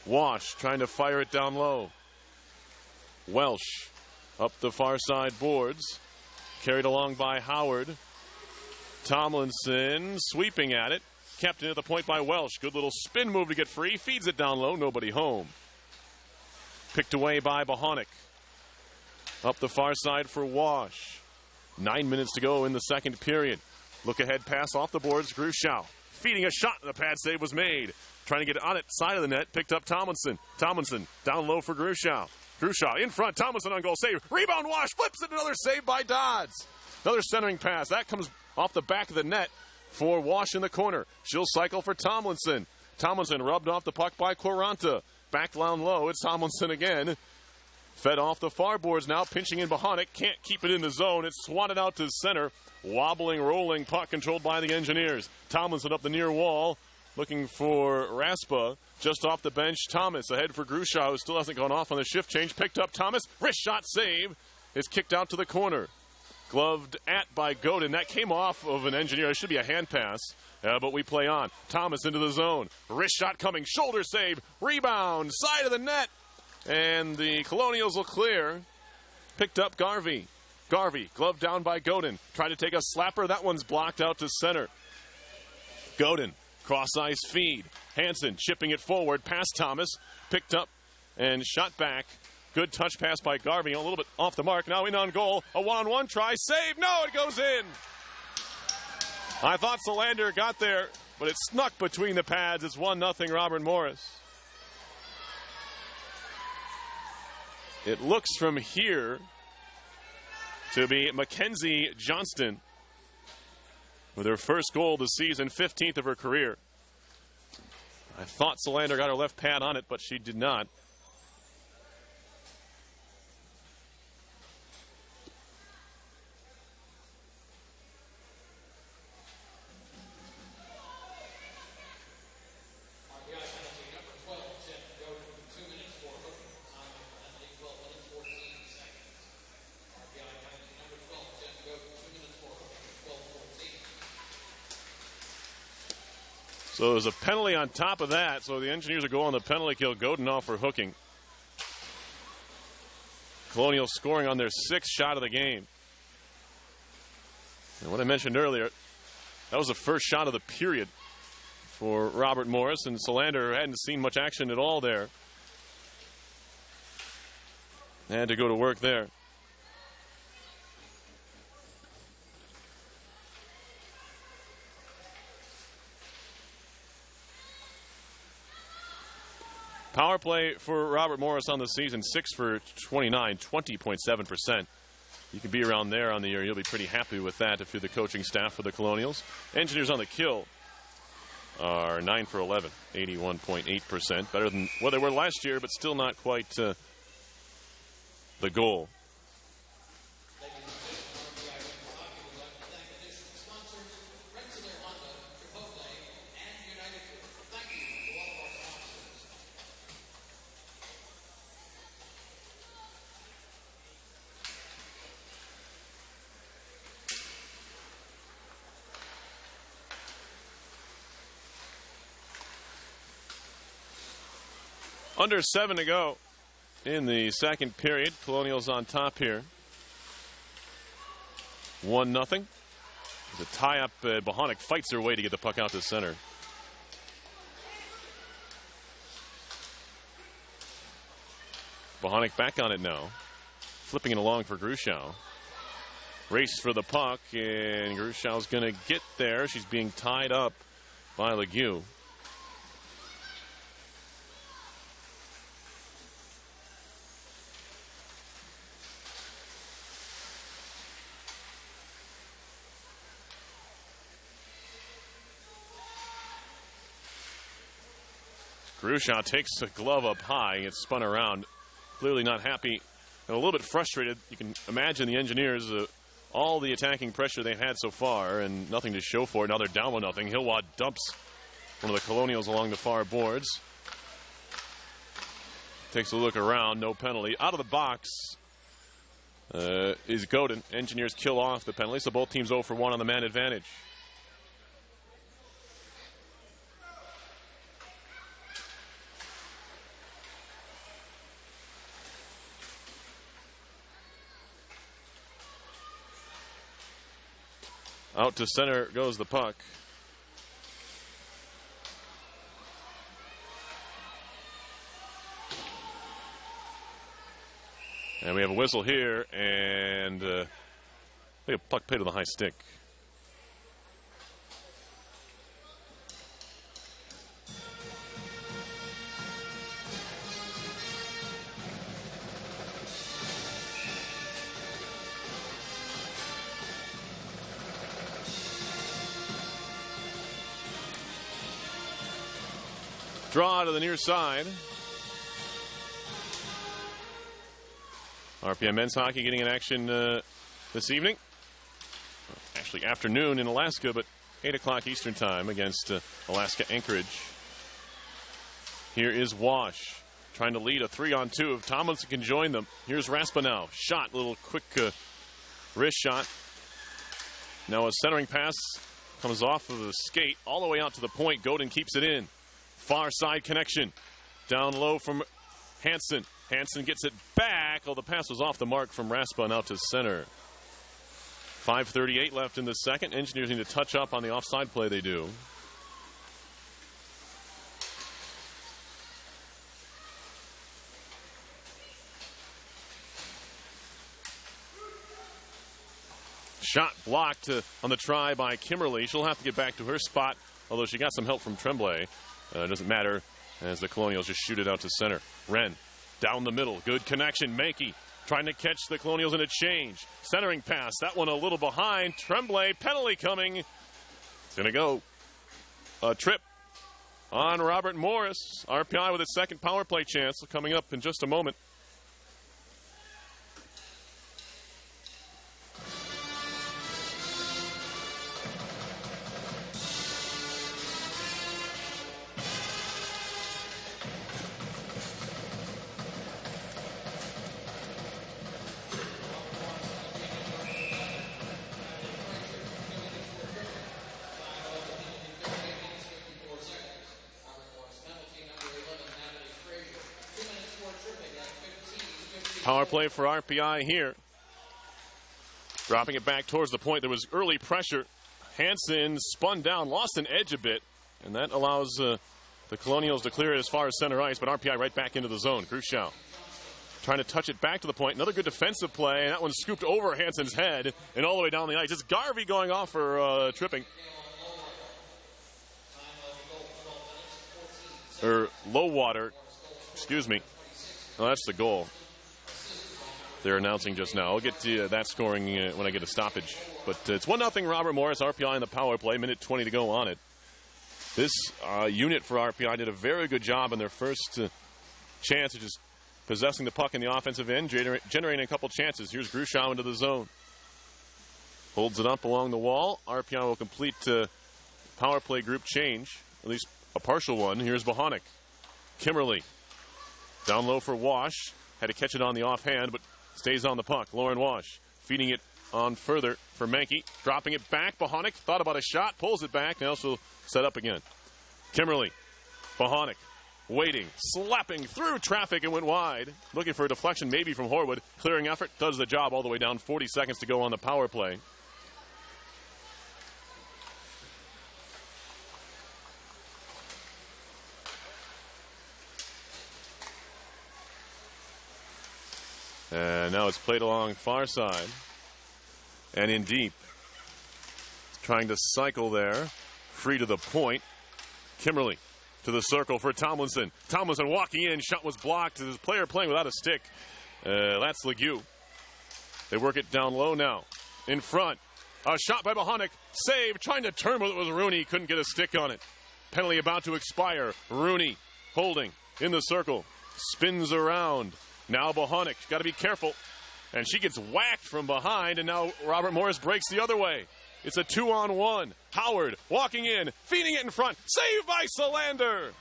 Wash trying to fire it down low. Welsh up the far side boards. Carried along by Howard. Tomlinson sweeping at it. Kept it at the point by Welsh. Good little spin move to get free. Feeds it down low. Nobody home. Picked away by Bohonic. Up the far side for Wash. 9 minutes to go in the second period. Look ahead pass off the boards. Grushow feeding a shot. The pad save was made. Trying to get it on its side of the net. Picked up Tomlinson. Tomlinson down low for Grushow. Grushow in front. Tomlinson on goal. Save. Rebound. Wash flips it. Another save by Dodds. Another centering pass. That comes off the back of the net for Wash in the corner. She'll cycle for Tomlinson. Tomlinson rubbed off the puck by Quaranta. Back down low. It's Tomlinson again. Fed off the far boards now. Pinching in Bohonic. Can't keep it in the zone. It's swatted out to center. Wobbling, rolling puck controlled by the Engineers. Tomlinson up the near wall. Looking for Raspa. Just off the bench. Thomas ahead for Grushow, who still hasn't gone off on the shift change. Picked up Thomas. Wrist shot save. Is kicked out to the corner. Gloved at by Godin. That came off of an Engineer. It should be a hand pass. But we play on. Thomas into the zone. Wrist shot coming. Shoulder save. Rebound. Side of the net. And the Colonials will clear. Picked up Garvey. Garvey, gloved down by Godin. Tried to take a slapper. That one's blocked out to center. Godin, cross-ice feed. Hansen chipping it forward past Thomas. Picked up and shot back. Good touch pass by Garvey. A little bit off the mark. Now in on goal. A one-on-one try. Save. No, it goes in. I thought Solander got there, but it snuck between the pads. It's 1-0 Robert Morris. It looks from here to be Mackenzie Johnston with her first goal this season, 15th of her career. I thought Solander got her left pad on it, but she did not. So there's a penalty on top of that. So the Engineers will go on the penalty kill. Godunov for hooking. Colonial scoring on their 6th shot of the game. And what I mentioned earlier, that was the first shot of the period for Robert Morris, and Solander hadn't seen much action at all there. Had to go to work there. Power play for Robert Morris on the season, 6 for 29, 20.7%. You can be around there on the year. You'll be pretty happy with that if you're the coaching staff for the Colonials. Engineers on the kill are 9 for 11, 81.8%. Better than what they were last year, but still not quite the goal. Under 7 to go in the second period. Colonials on top here. 1-0. The tie-up. Bohonic fights their way to get the puck out to center. Bohonic back on it now. Flipping it along for Grushow. Race for the puck, and Grushow's going to get there. She's being tied up by Legue. Grushow takes the glove up high and gets spun around. Clearly not happy and a little bit frustrated. You can imagine the Engineers, all the attacking pressure they've had so far and nothing to show for it. Now they're down 1-0. Hilwad dumps one of the Colonials along the far boards. Takes a look around, no penalty. Out of the box is Godin. Engineers kill off the penalty, so both teams 0 for 1 on the man advantage. Out to center goes the puck. And we have a whistle here, and I think a puck paid to the high stick. Draw to the near side. RPI men's hockey getting in action this evening. Actually afternoon in Alaska, but 8 o'clock Eastern time against Alaska Anchorage. Here is Wash trying to lead a 3-on-2 if Tomlinson can join them. Here's Raspa now. Shot, little quick wrist shot. Now a centering pass comes off of the skate all the way out to the point. Godin keeps it in. Far side connection. Down low from Hansen. Hansen gets it back. Oh, the pass was off the mark from Raspa and out to center. 5:38 left in the second. Engineers need to touch up on the offside play they do. Shot blocked on the try by Kimberly. She'll have to get back to her spot, although she got some help from Tremblay. It doesn't matter as the Colonials just shoot it out to center. Wren down the middle. Good connection. Mankey trying to catch the Colonials in a change. Centering pass. That one a little behind. Tremblay. Penalty coming. It's going to go. A trip on Robert Morris. RPI with its second power play chance coming up in just a moment. Power play for RPI here. Dropping it back towards the point. There was early pressure. Hansen spun down, lost an edge a bit, and that allows the Colonials to clear it as far as center ice, but RPI right back into the zone. Grushow trying to touch it back to the point. Another good defensive play, and that one scooped over Hansen's head and all the way down the ice. It's Garvey going off for tripping. Or low water, excuse me. Well, that's the goal they're announcing just now. I'll get to that scoring when I get a stoppage. But it's 1-0 Robert Morris, RPI in the power play, minute 20 to go on it. This unit for RPI did a very good job in their first chance of just possessing the puck in the offensive end, generating a couple chances. Here's Grushow into the zone. Holds it up along the wall. RPI will complete power play group change, at least a partial one. Here's Bohonic. Kimmerly down low for Wash. Had to catch it on the offhand, but stays on the puck. Lauren Wash feeding it on further for Mankey. Dropping it back. Bohonic thought about a shot, pulls it back. Now she'll set up again. Kimmerly. Bohonic waiting, slapping through traffic and went wide. Looking for a deflection maybe from Horwood. Clearing effort, does the job all the way down. 40 seconds to go on the power play. And now it's played along far side and in deep. Trying to cycle there. Free to the point. Kimmerly to the circle for Tomlinson. Tomlinson walking in. Shot was blocked. There's a player playing without a stick. That's Legue. They work it down low now. In front. A shot by Bohonic. Save. Trying to turn with it was Rooney. Couldn't get a stick on it. Penalty about to expire. Rooney holding in the circle. Spins around. Now Bohonic, got to be careful. And she gets whacked from behind, and now Robert Morris breaks the other way. It's a 2-on-1. Howard walking in, feeding it in front. Saved by Solander.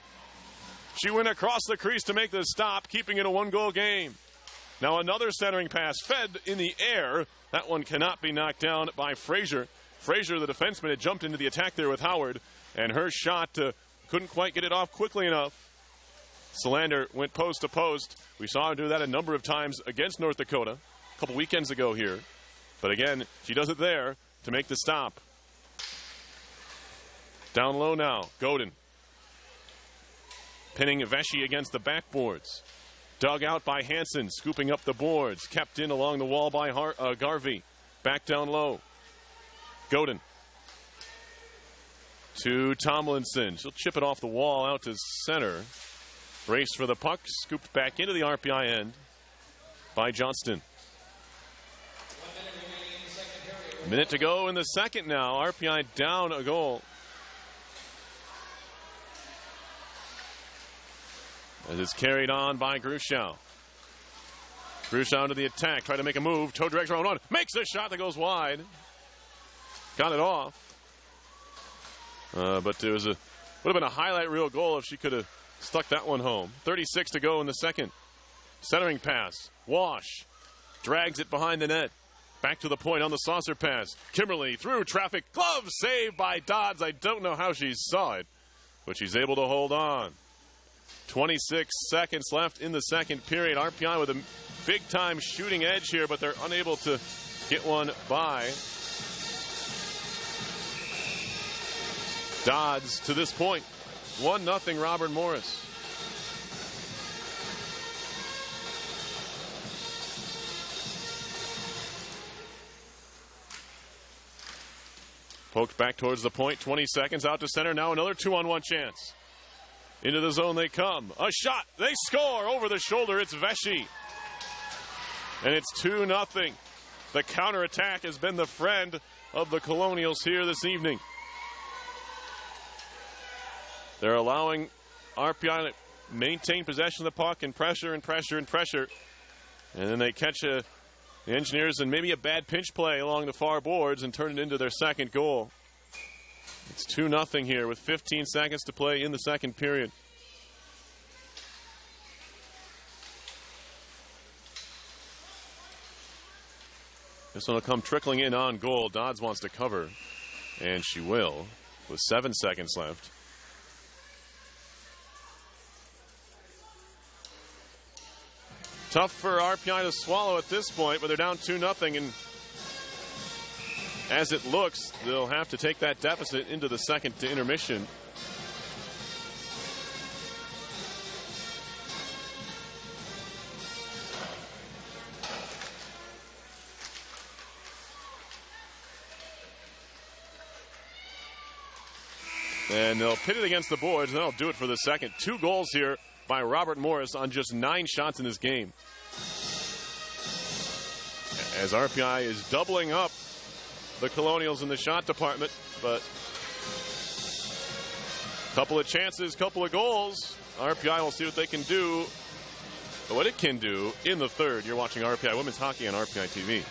She went across the crease to make the stop, keeping it a one-goal game. Now another centering pass fed in the air. That one cannot be knocked down by Frazier. Frazier, the defenseman, had jumped into the attack there with Howard, and her shot couldn't quite get it off quickly enough. Solander went post to post. We saw her do that a number of times against North Dakota a couple weekends ago here. But again, she does it there to make the stop. Down low now, Godin. Pinning Vesey against the backboards. Dug out by Hansen, scooping up the boards. Kept in along the wall by Garvey. Back down low. Godin. To Tomlinson. She'll chip it off the wall out to center. Race for the puck, scooped back into the RPI end by Johnston. A minute to go in the second now. RPI down a goal. As it's carried on by Grushow. Grushow to the attack, try to make a move. Toe drags around one, makes a shot that goes wide. Got it off. But it would have been a highlight reel goal if she could have stuck that one home. 36 to go in the second. Centering pass. Wash. Drags it behind the net. Back to the point on the saucer pass. Kimmerly through traffic. Glove saved by Dodds. I don't know how she saw it, but she's able to hold on. 26 seconds left in the second period. RPI with a big-time shooting edge here, but they're unable to get one by. Dodds to this point. 1-0 Robert Morris. Poked back towards the point. 20 seconds out to center. Now another 2-on-1 chance. Into the zone they come. A shot. They score over the shoulder. It's Vesey. And it's 2-0. The counterattack has been the friend of the Colonials here this evening. They're allowing RPI to maintain possession of the puck and pressure and pressure and pressure. And then they catch the Engineers and maybe a bad pinch play along the far boards and turn it into their second goal. It's 2-0 here with 15 seconds to play in the second period. This one will come trickling in on goal. Dodds wants to cover, and she will with 7 seconds left. Tough for RPI to swallow at this point, but they're down 2-0, and as it looks, they'll have to take that deficit into the second to intermission. And they'll pit it against the boards, and that'll do it for the second. 2 goals here by Robert Morris on just 9 shots in this game. As RPI is doubling up the Colonials in the shot department, but couple of chances, couple of goals. RPI will see what they can do, what it can do in the third. You're watching RPI Women's Hockey on RPI TV.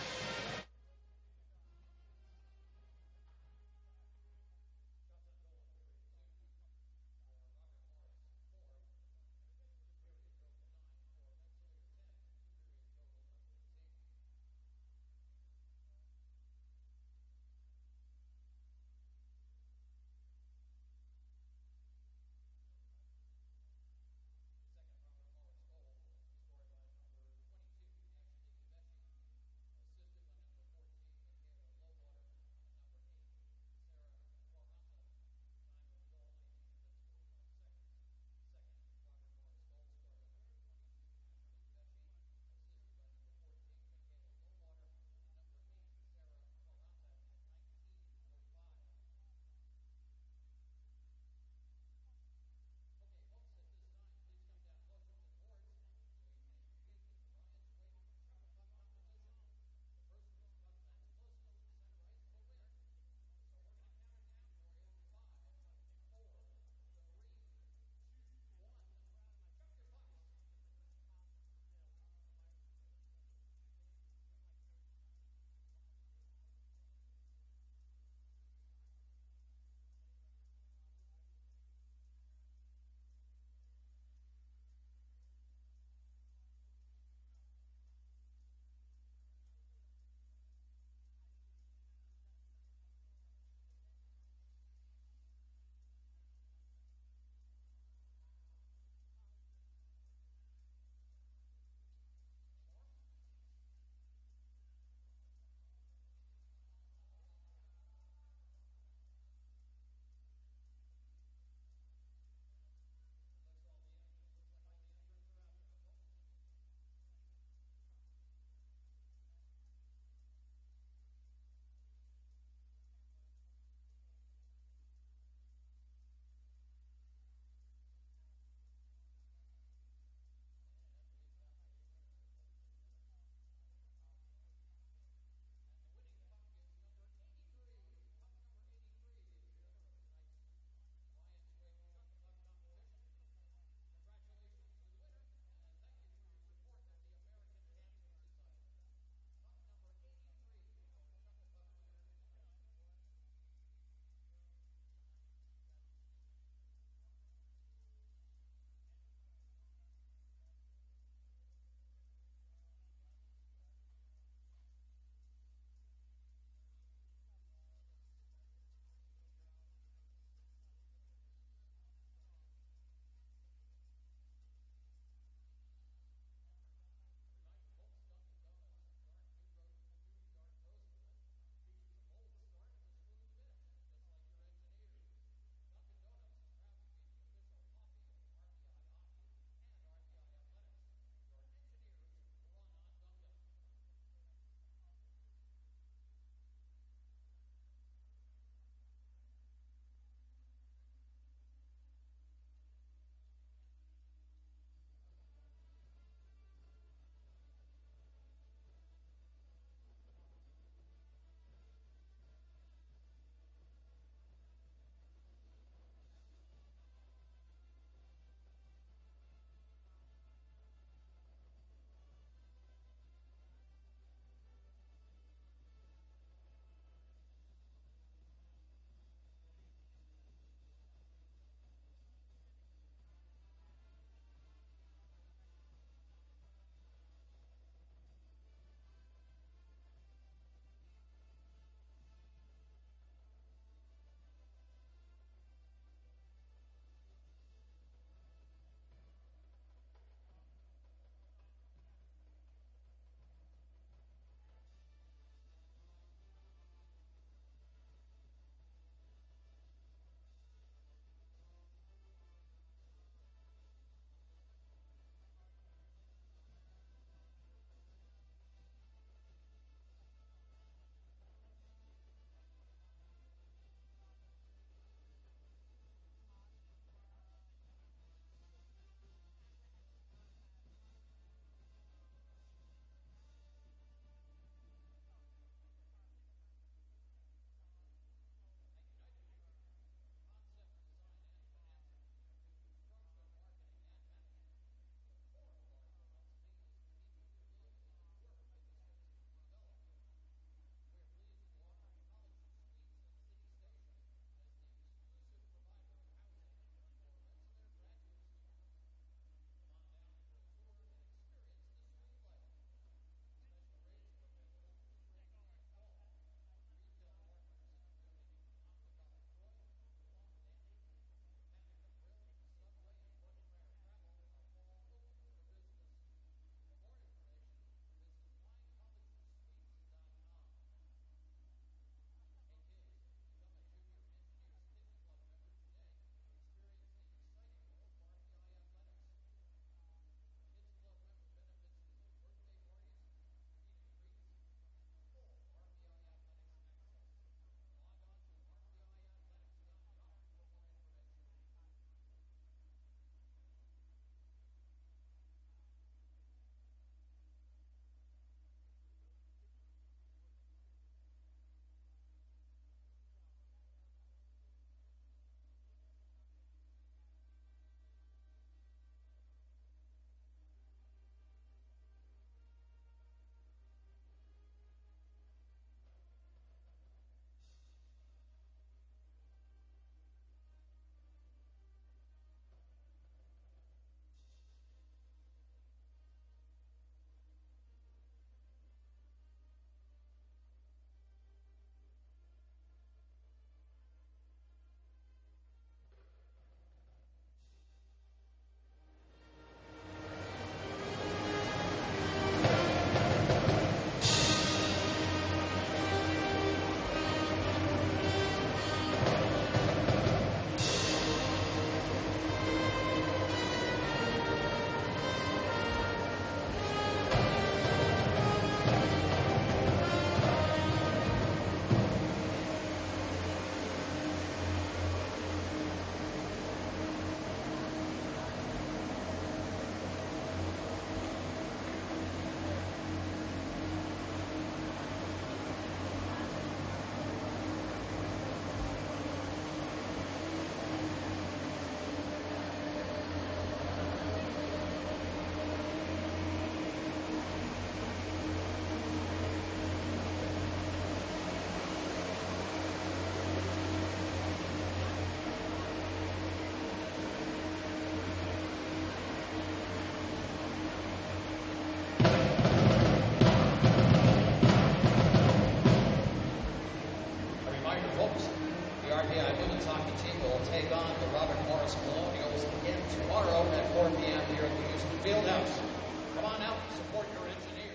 Come on out and support your engineer.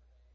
Saturday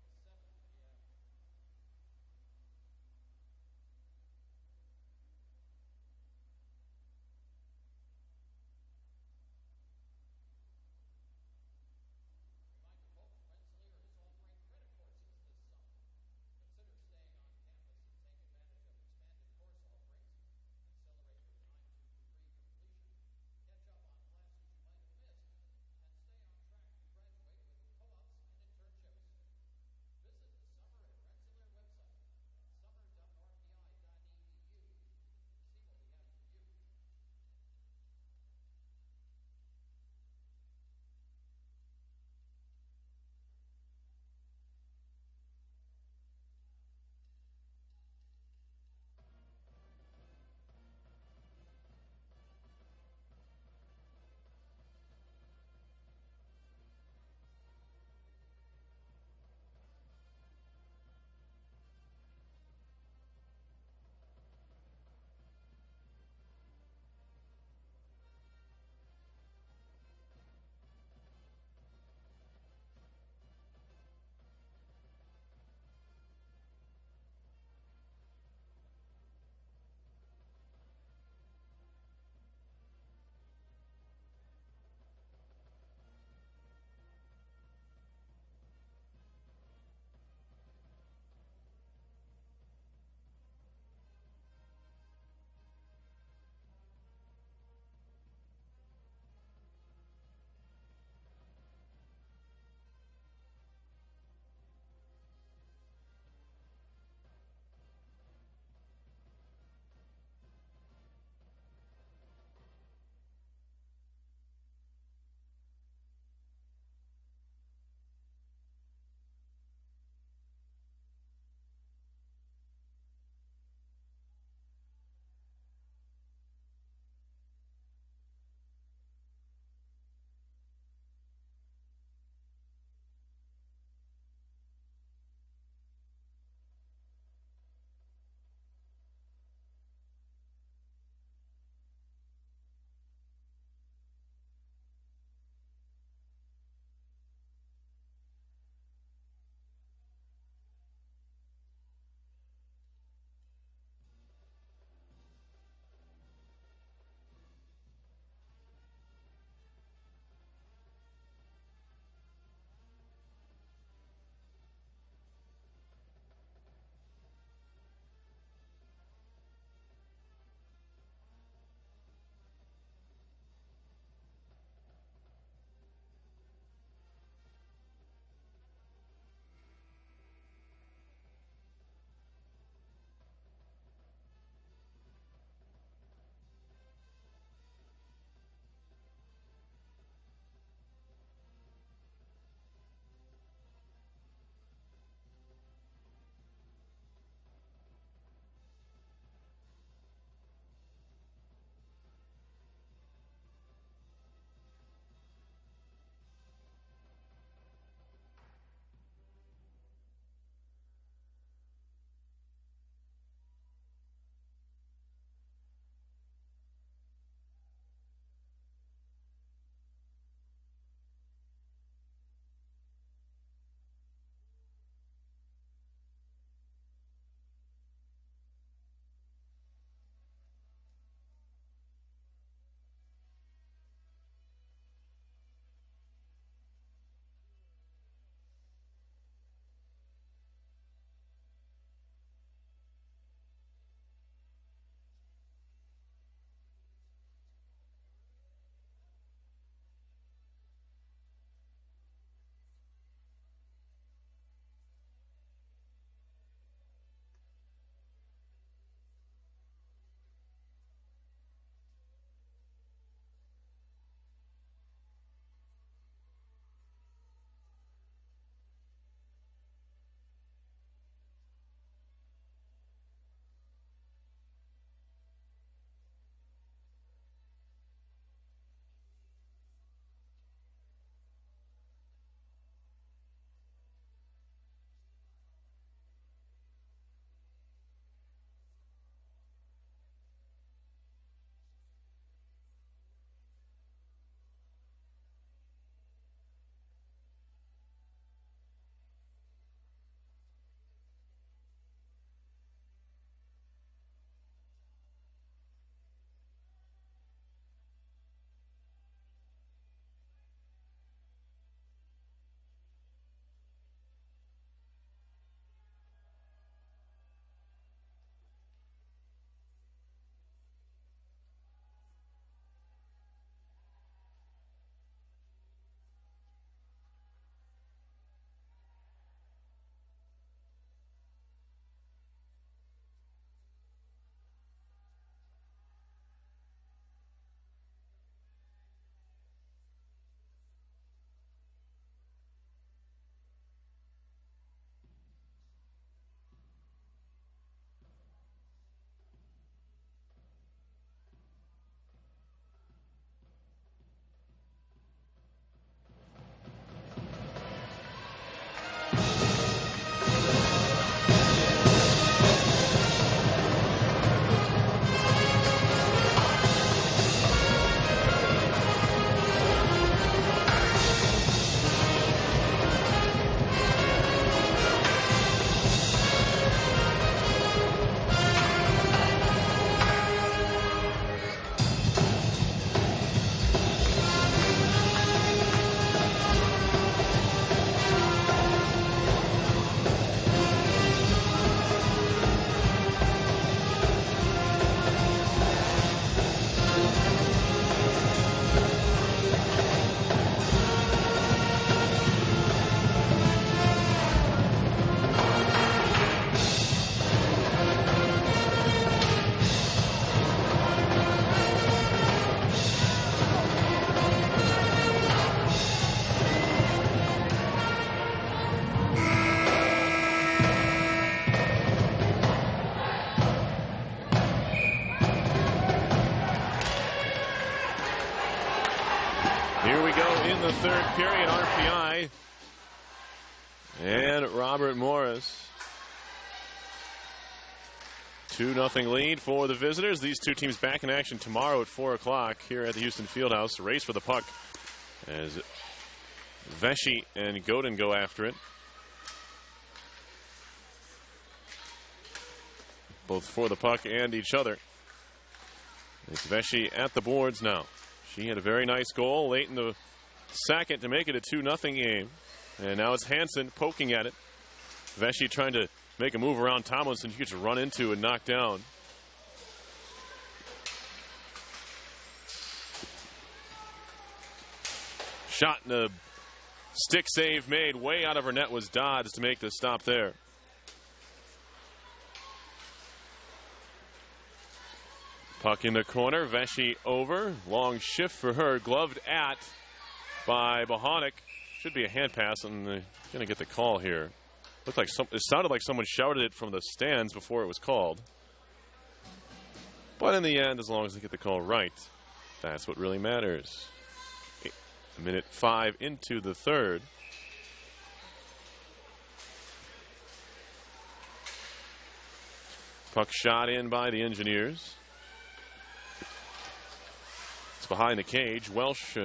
third period, RPI and Robert Morris. 2-0 lead for the visitors. These two teams back in action tomorrow at 4 o'clock here at the Houston Fieldhouse. Race for the puck as Vesey and Godin go after it. Both for the puck and each other. It's Vesey at the boards now. She had a very nice goal late in the second to make it a 2-0 game. And now it's Hansen poking at it. Vesey trying to make a move around Tomlinson. She gets run into and knocked down. Shot and a stick save made way out of her net was Dodds to make the stop there. Puck in the corner. Vesey over. Long shift for her. Gloved at by Bohonic. Should be a hand pass, and they're going to get the call here. Looked like it sounded like someone shouted it from the stands before it was called. But in the end, as long as they get the call right, that's what really matters. Minute 5 into the third. Puck shot in by the Engineers. It's behind the cage. Welsh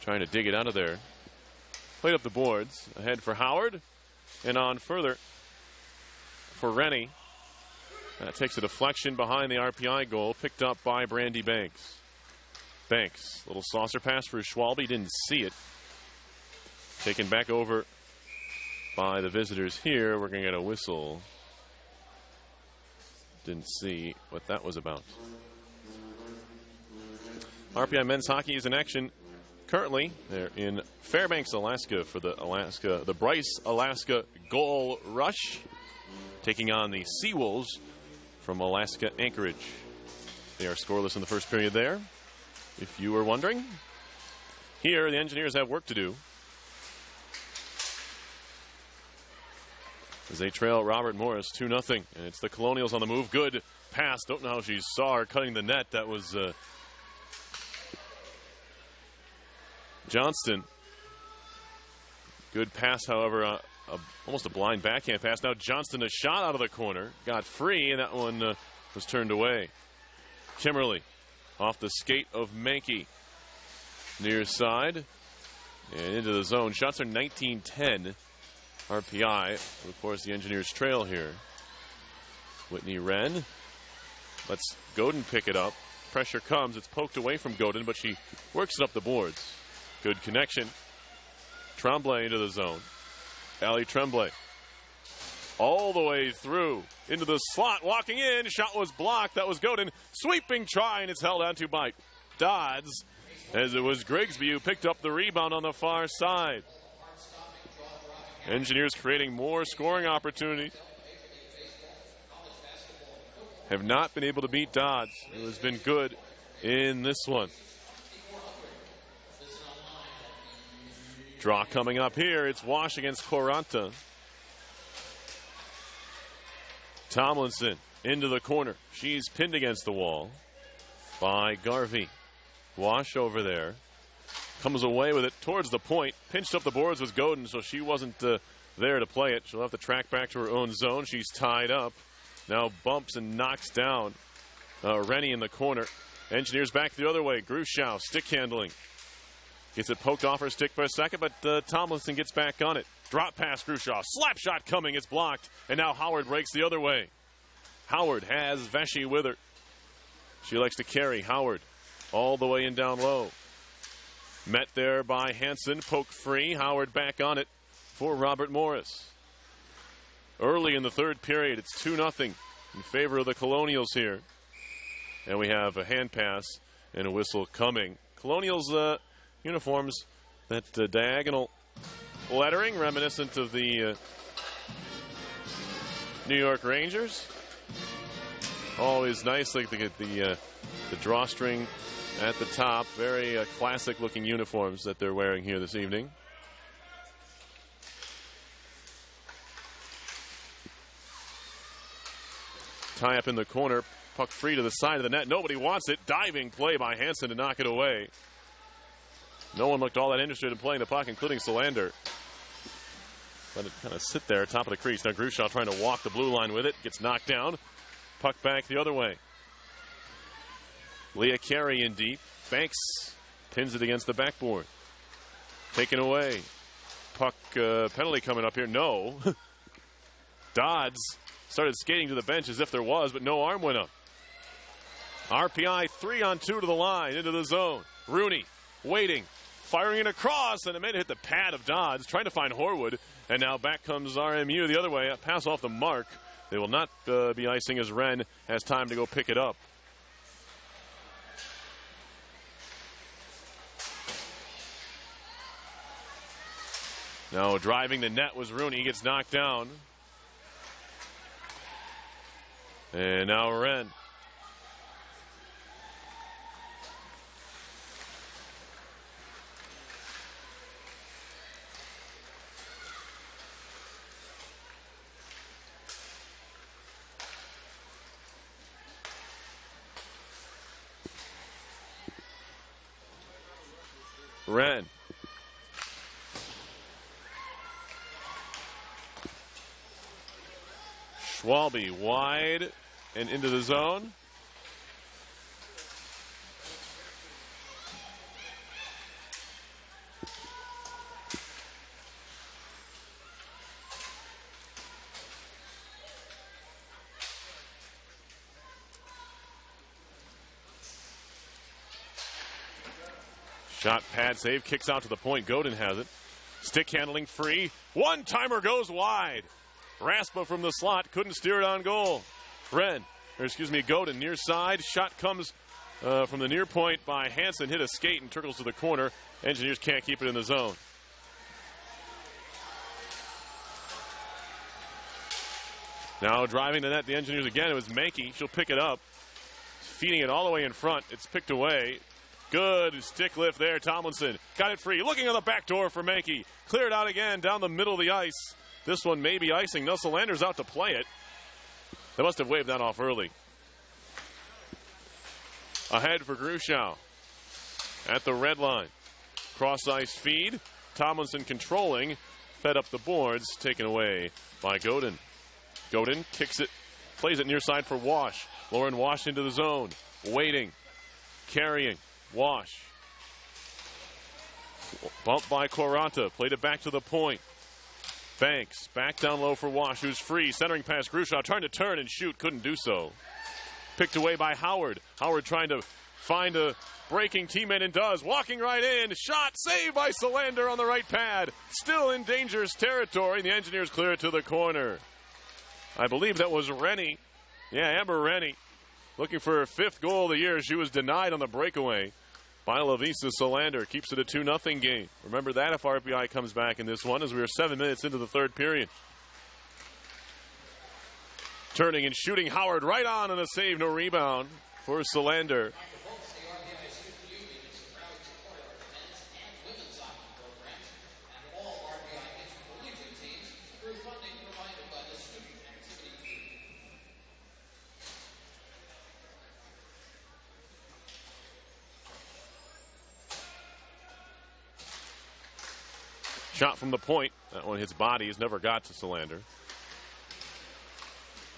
trying to dig it out of there. Played up the boards. Ahead for Howard. And on further for Rennie. That takes a deflection behind the RPI goal. Picked up by Brandy Banks. Banks. Little saucer pass for Schwalbe. Didn't see it. Taken back over by the visitors here. We're going to get a whistle. Didn't see what that was about. RPI men's hockey is in action. Currently, they're in Fairbanks, Alaska for the Bryce, Alaska Goal Rush, taking on the Seawolves from Alaska Anchorage. They are scoreless in the first period there, if you were wondering. Here, the Engineers have work to do as they trail Robert Morris 2-0. And it's the Colonials on the move. Good pass. Don't know how she saw her cutting the net. That was Johnston. Good pass, however, almost a blind backhand pass. Now Johnston, a shot out of the corner, got free, and that one was turned away. Kimmerly off the skate of Mankey. Near side and into the zone. Shots are 19-10. RPI. Of course, the Engineers trail here. Whitney Wren lets Godin pick it up. Pressure comes. It's poked away from Godin, but she works it up the boards. Good connection. Tremblay into the zone. Allie Tremblay all the way through into the slot, walking in. Shot was blocked. That was Godin. Sweeping try, and it's held onto by Dodds, as it was Grigsby who picked up the rebound on the far side. Engineers creating more scoring opportunities. Have not been able to beat Dodds, who has been good in this one. Draw coming up here. It's Wash against Quaranta. Tomlinson into the corner. She's pinned against the wall by Garvey. Wash over there. Comes away with it towards the point. Pinched up the boards with Godin, so she wasn't there to play it. She'll have to track back to her own zone. She's tied up. Now bumps and knocks down Rennie in the corner. Engineers back the other way. Gruschow stick handling. Gets it poked off her stick for a second, but Tomlinson gets back on it. Drop pass, Gruschow. Slap shot coming. It's blocked. And now Howard breaks the other way. Howard has Vesey with her. She likes to carry. Howard all the way in down low. Met there by Hansen. Poke free. Howard back on it for Robert Morris. Early in the third period, it's 2-0 in favor of the Colonials here. And we have a hand pass and a whistle coming. Colonials uniforms, that diagonal lettering reminiscent of the New York Rangers. Always nice, like the drawstring at the top. Very classic looking uniforms that they're wearing here this evening. Tie up in the corner, puck free to the side of the net. Nobody wants it. Diving play by Hansen to knock it away. No one looked all that interested in playing the puck, including Solander. Let it kind of sit there, top of the crease. Now Grushaw trying to walk the blue line with it. Gets knocked down. Puck back the other way. Leah Carey in deep. Banks pins it against the backboard. Taken away. Puck penalty coming up here. No. Dodds started skating to the bench as if there was, but no arm went up. RPI 3-on-2 to the line, into the zone. Rooney waiting, firing it across, and it made it hit the pad of Dodds, trying to find Horwood. And now back comes RMU the other way. A pass off the mark. They will not be icing as Wren has time to go pick it up. Now driving the net was Rooney. He gets knocked down. And now Wren. Wren. Schwalbe wide and into the zone. Shot, pad save, kicks out to the point. Godin has it. Stick handling free. One timer goes wide. Raspa from the slot couldn't steer it on goal. Godin near side. Shot comes from the near point by Hansen. Hit a skate and trickles to the corner. Engineers can't keep it in the zone. Now driving the net, the Engineers again. It was Mankey. She'll pick it up. Feeding it all the way in front. It's picked away. Good stick lift there. Tomlinson got it free. Looking on the back door for Mankey. Cleared out again down the middle of the ice. This one may be icing. No, Solander's out to play it. They must have waved that off early. Ahead for Grushow. At the red line. Cross ice feed. Tomlinson controlling. Fed up the boards. Taken away by Godin. Godin kicks it. Plays it near side for Wash. Lauren Wash into the zone. Waiting. Carrying. Wash. Bumped by Quaranta. Played it back to the point. Banks back down low for Wash, who's free. Centering past Grushaw. Trying to turn and shoot. Couldn't do so. Picked away by Howard. Howard trying to find a breaking teammate and does. Walking right in. Shot. Saved by Solander on the right pad. Still in dangerous territory. The Engineers clear it to the corner. I believe that was Rennie. Yeah, Amber Rennie. Looking for her 5th goal of the year. She was denied on the breakaway by Lavisa Solander. Keeps it a 2-0 game. Remember that if RPI comes back in this one, as we are 7 minutes into the third period. Turning and shooting Howard right on and a save, no rebound for Solander. Shot from the point. That one hits bodies. Never got to Solander.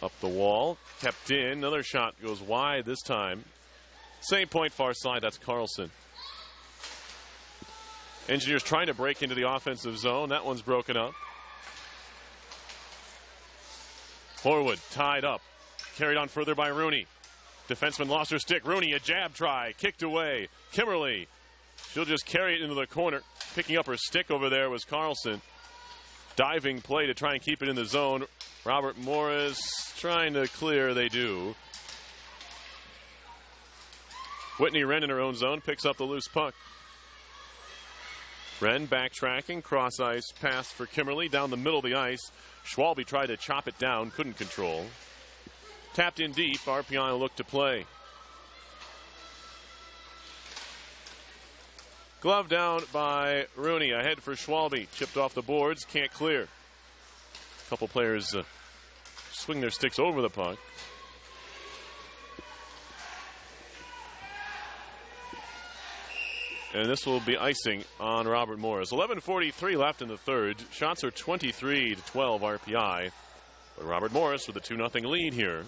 Up the wall. Kept in. Another shot goes wide this time. Same point, far side. That's Carlson. Engineers trying to break into the offensive zone. That one's broken up. Horwood tied up. Carried on further by Rooney. Defenseman lost her stick. Rooney, a jab try. Kicked away. Kimberly. She'll just carry it into the corner. Picking up her stick over there was Carlson. Diving play to try and keep it in the zone. Robert Morris trying to clear. They do. Whitney Wren in her own zone picks up the loose puck. Wren backtracking. Cross ice pass for Kimberly down the middle of the ice. Schwalbe tried to chop it down. Couldn't control. Tapped in deep. RPI will look to play. Glove down by Rooney. Ahead for Schwalbe. Chipped off the boards. Can't clear. A couple players swing their sticks over the puck. and this will be icing on Robert Morris. 11:43 left in the third. Shots are 23-12 RPI. But Robert Morris with a 2-0 lead here.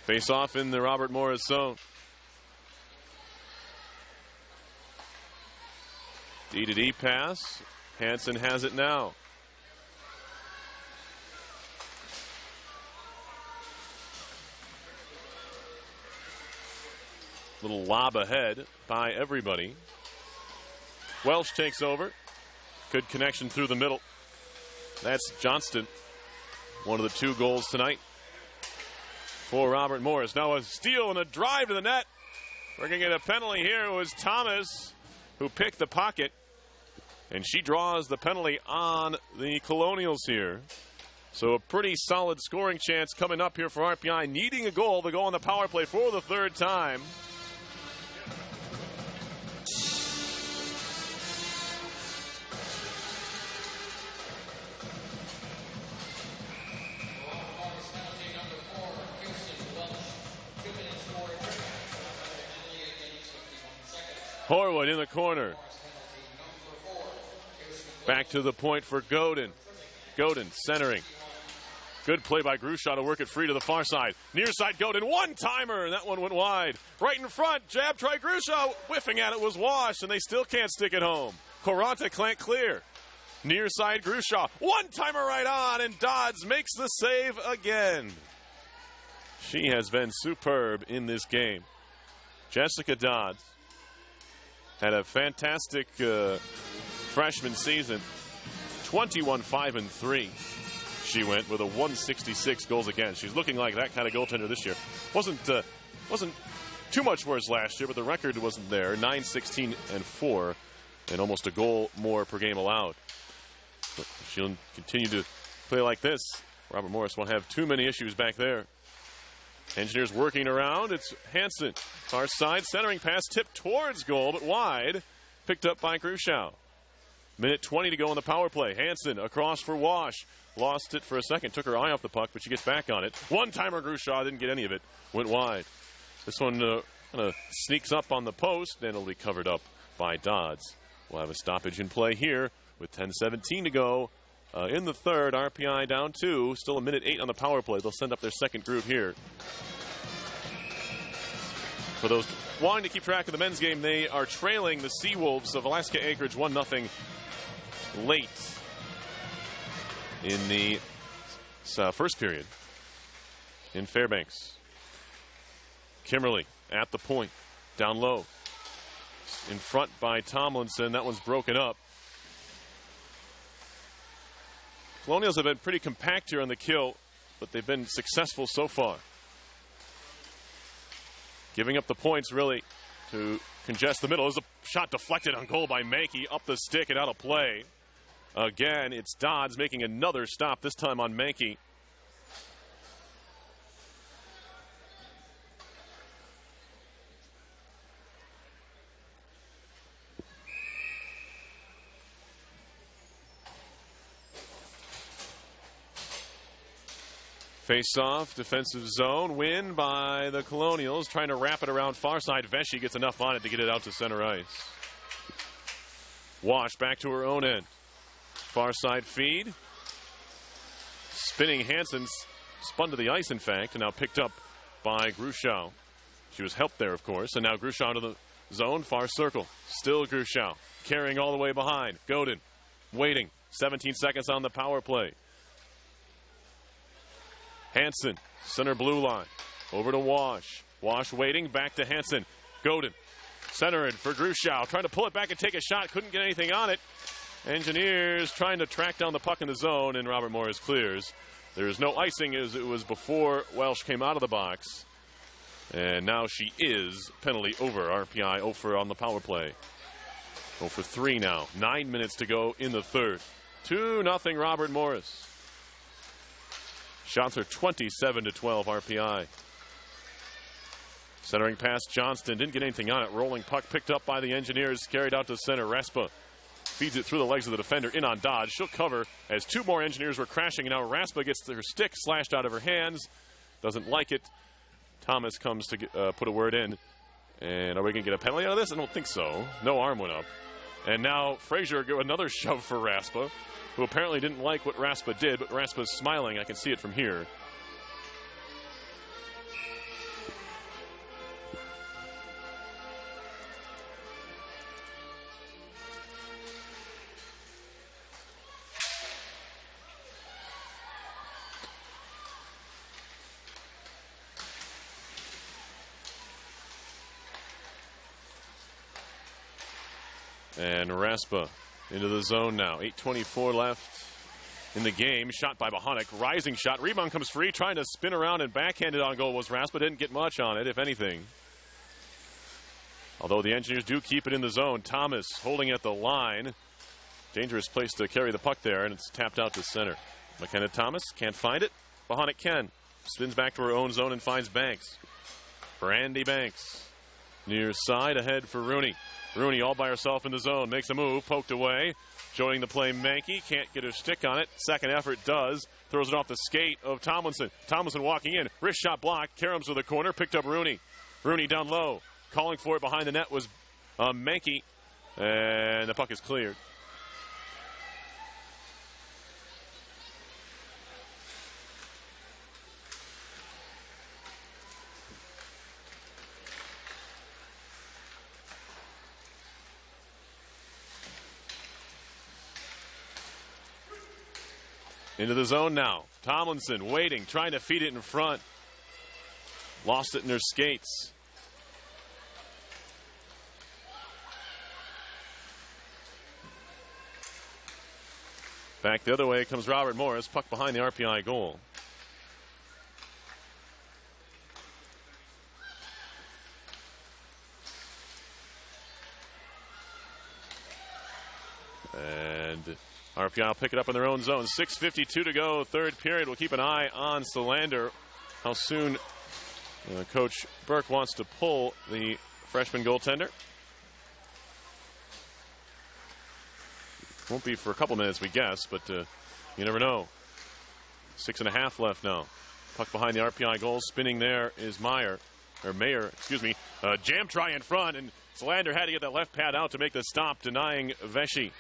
Face off in the Robert Morris zone. D-to-D pass. Hansen has it now. Little lob ahead by everybody. Welsh takes over. Good connection through the middle. That's Johnston. One of the 2 goals tonight for Robert Morris. Now a steal and a drive to the net. We're going to get a penalty here. It was Thomas who picked the pocket. And she draws the penalty on the Colonials here. So a pretty solid scoring chance coming up here for RPI, needing a goal to go on the power play for the 3rd time. Horwood in the corner. Back to the point for Godin. Godin centering. Good play by Grushaw to work it free to the far side. Near side Godin, one-timer, and that one went wide. Right in front, jab try Grushaw, whiffing at it was Wash, and they still can't stick it home. Quaranta can't clear. Near side Grushaw, one-timer right on, and Dodds makes the save again. She has been superb in this game. Jessica Dodds had a fantastic freshman season. 21-5-3. She went with a 166 goals against. She's looking like that kind of goaltender this year. Wasn't too much worse last year, but the record wasn't there. 9-16-4, and almost a goal more per game allowed. But she'll continue to play like this. Robert Morris won't have too many issues back there. Engineers working around. It's Hansen. Far side, centering pass, tipped towards goal, but wide. Picked up by Grushaw. Minute 20 to go on the power play. Hansen across for Wash. Lost it for a second. Took her eye off the puck, but she gets back on it. One-timer Grushaw. Didn't get any of it. Went wide. This one kind of sneaks up on the post, and it'll be covered up by Dodds. We'll have a stoppage in play here with 10:17 to go. In the third, RPI down 2. Still a minute 8 on the power play. They'll send up their second group here. For those wanting to keep track of the men's game, they are trailing the Seawolves of Alaska Anchorage 1-0 late in the first period in Fairbanks. Kimberly at the point, down low. In front by Tomlinson. That one's broken up. Colonials have been pretty compact here on the kill, but they've been successful so far. Giving up the points, really, to congest the middle. There's a shot deflected on goal by Mankey. Up the stick and out of play. Again, it's Dodds making another stop, this time on Mankey. Face-off, defensive zone, win by the Colonials. Trying to wrap it around far side. Vesey gets enough on it to get it out to center ice. Wash back to her own end. Far side feed. Spinning Hansen, spun to the ice, in fact, and now picked up by Grushaw. She was helped there, of course, and now Grushaw to the zone, far circle. Still Grushaw, carrying all the way behind. Godin, waiting. 17 seconds on the power play. Hansen, center blue line. Over to Wash. Wash waiting, back to Hansen. Godin, centering for Grushaw. Trying to pull it back and take a shot. Couldn't get anything on it. Engineers trying to track down the puck in the zone, and Robert Morris clears. There is no icing as it was before Welsh came out of the box. And now she is penalty over. RPI 0 for on the power play. 0 for 3 now. 9 minutes to go in the third. 2-0 Robert Morris. Shots are 27-12 RPI. Centering pass Johnston. Didn't get anything on it. Rolling puck picked up by the Engineers. Carried out to center. Respa feeds it through the legs of the defender in on dodge. She'll cover as two more Engineers were crashing, and now Raspa gets her stick slashed out of her hands. Doesn't like it. Thomas comes to put a word in. And are we going to get a penalty out of this? I don't think so. No arm went up. And now Frazier got another shove for Raspa, who apparently didn't like what Raspa did, but Raspa's smiling. I can see it from here. And Raspa into the zone now. 8:24 left in the game. Shot by Bohonic. Rising shot. Rebound comes free. Trying to spin around and backhand it on goal was Raspa. Didn't get much on it, if anything. Although the Engineers do keep it in the zone. Thomas holding at the line. Dangerous place to carry the puck there, and it's tapped out to center. McKenna Thomas can't find it. Bohonic can. Spins back to her own zone and finds Banks. Brandy Banks. Near side ahead for Rooney. Rooney all by herself in the zone. Makes a move. Poked away. Showing the play Mankey. Can't get her stick on it. Second effort does. Throws it off the skate of Tomlinson. Tomlinson walking in. Wrist shot blocked. Karams to the corner. Picked up Rooney. Rooney down low. Calling for it behind the net was Mankey. And the puck is cleared. Into the zone now. Tomlinson waiting, trying to feed it in front. Lost it in her skates. Back the other way comes Robert Morris. Puck behind the RPI goal. And RPI will pick it up in their own zone. 6:52 to go, third period. We'll keep an eye on Solander. How soon Coach Burke wants to pull the freshman goaltender. Won't be for a couple minutes, we guess, but you never know. 6.5 left now. Puck behind the RPI goal. Spinning there is Mayer. Jam try in front, and Solander had to get that left pad out to make the stop, denying Vesey.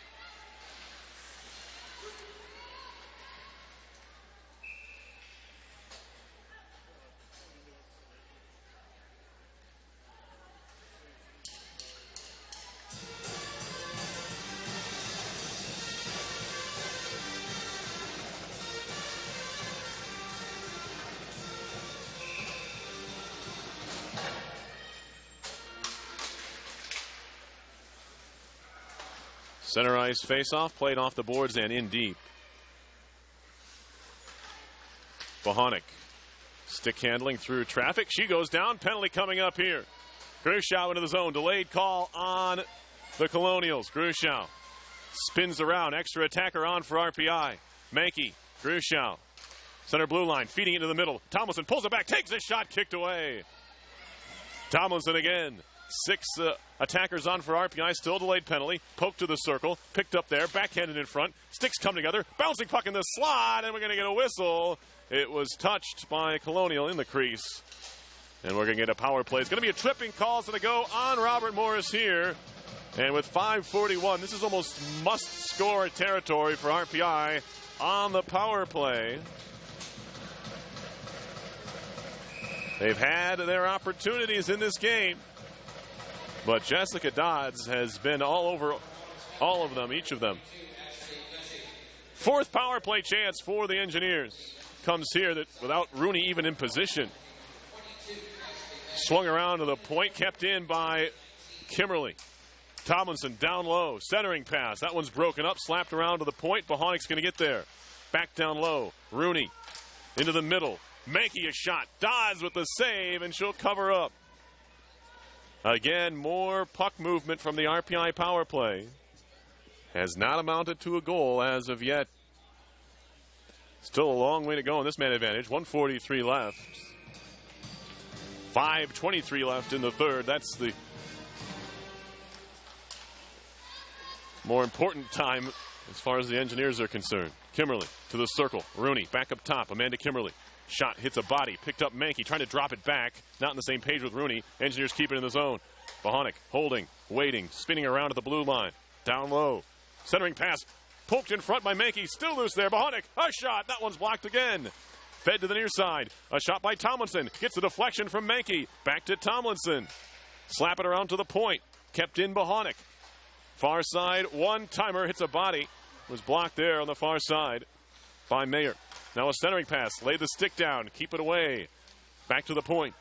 Center ice face-off, played off the boards and in deep. Bohonic, stick handling through traffic. She goes down. Penalty coming up here. Grushow into the zone. Delayed call on the Colonials. Grushow spins around. Extra attacker on for RPI. Mankey, Grushow. Center blue line, feeding into the middle. Tomlinson pulls it back, takes a shot, kicked away. Tomlinson again. 6 attackers on for RPI, still delayed penalty. Poke to the circle, picked up there, backhanded in front. Sticks come together, bouncing puck in the slot, and we're going to get a whistle. It was touched by Colonial in the crease. And we're going to get a power play. It's going to be a tripping call to the go on Robert Morris here. And with 5:41, this is almost must-score territory for RPI on the power play. They've had their opportunities in this game. But Jessica Dodds has been all over all of them, each of them. Fourth power play chance for the Engineers. Comes here that without Rooney even in position. Swung around to the point, kept in by Kimberly. Tomlinson down low, centering pass. That one's broken up, slapped around to the point. Bohonic's going to get there. Back down low. Rooney into the middle. Mankey a shot. Dodds with the save, and she'll cover up. Again, more puck movement from the RPI power play. Has not amounted to a goal as of yet. Still a long way to go in this man advantage. 1:43 left. 5:23 left in the third. That's the more important time as far as the Engineers are concerned. Kimmerly to the circle. Rooney back up top. Amanda Kimmerly. Shot hits a body. Picked up Mankey. Trying to drop it back. Not on the same page with Rooney. Engineers keep it in the zone. Bohonic holding, waiting, spinning around at the blue line. Down low. Centering pass. Poked in front by Mankey. Still loose there. Bohonic. A shot. That one's blocked again. Fed to the near side. A shot by Tomlinson. Gets a deflection from Mankey. Back to Tomlinson. Slap it around to the point. Kept in Bohonic. Far side. One-timer. Hits a body. Was blocked there on the far side by Mayer. Now a centering pass. Lay the stick down. Keep it away. Back to the point.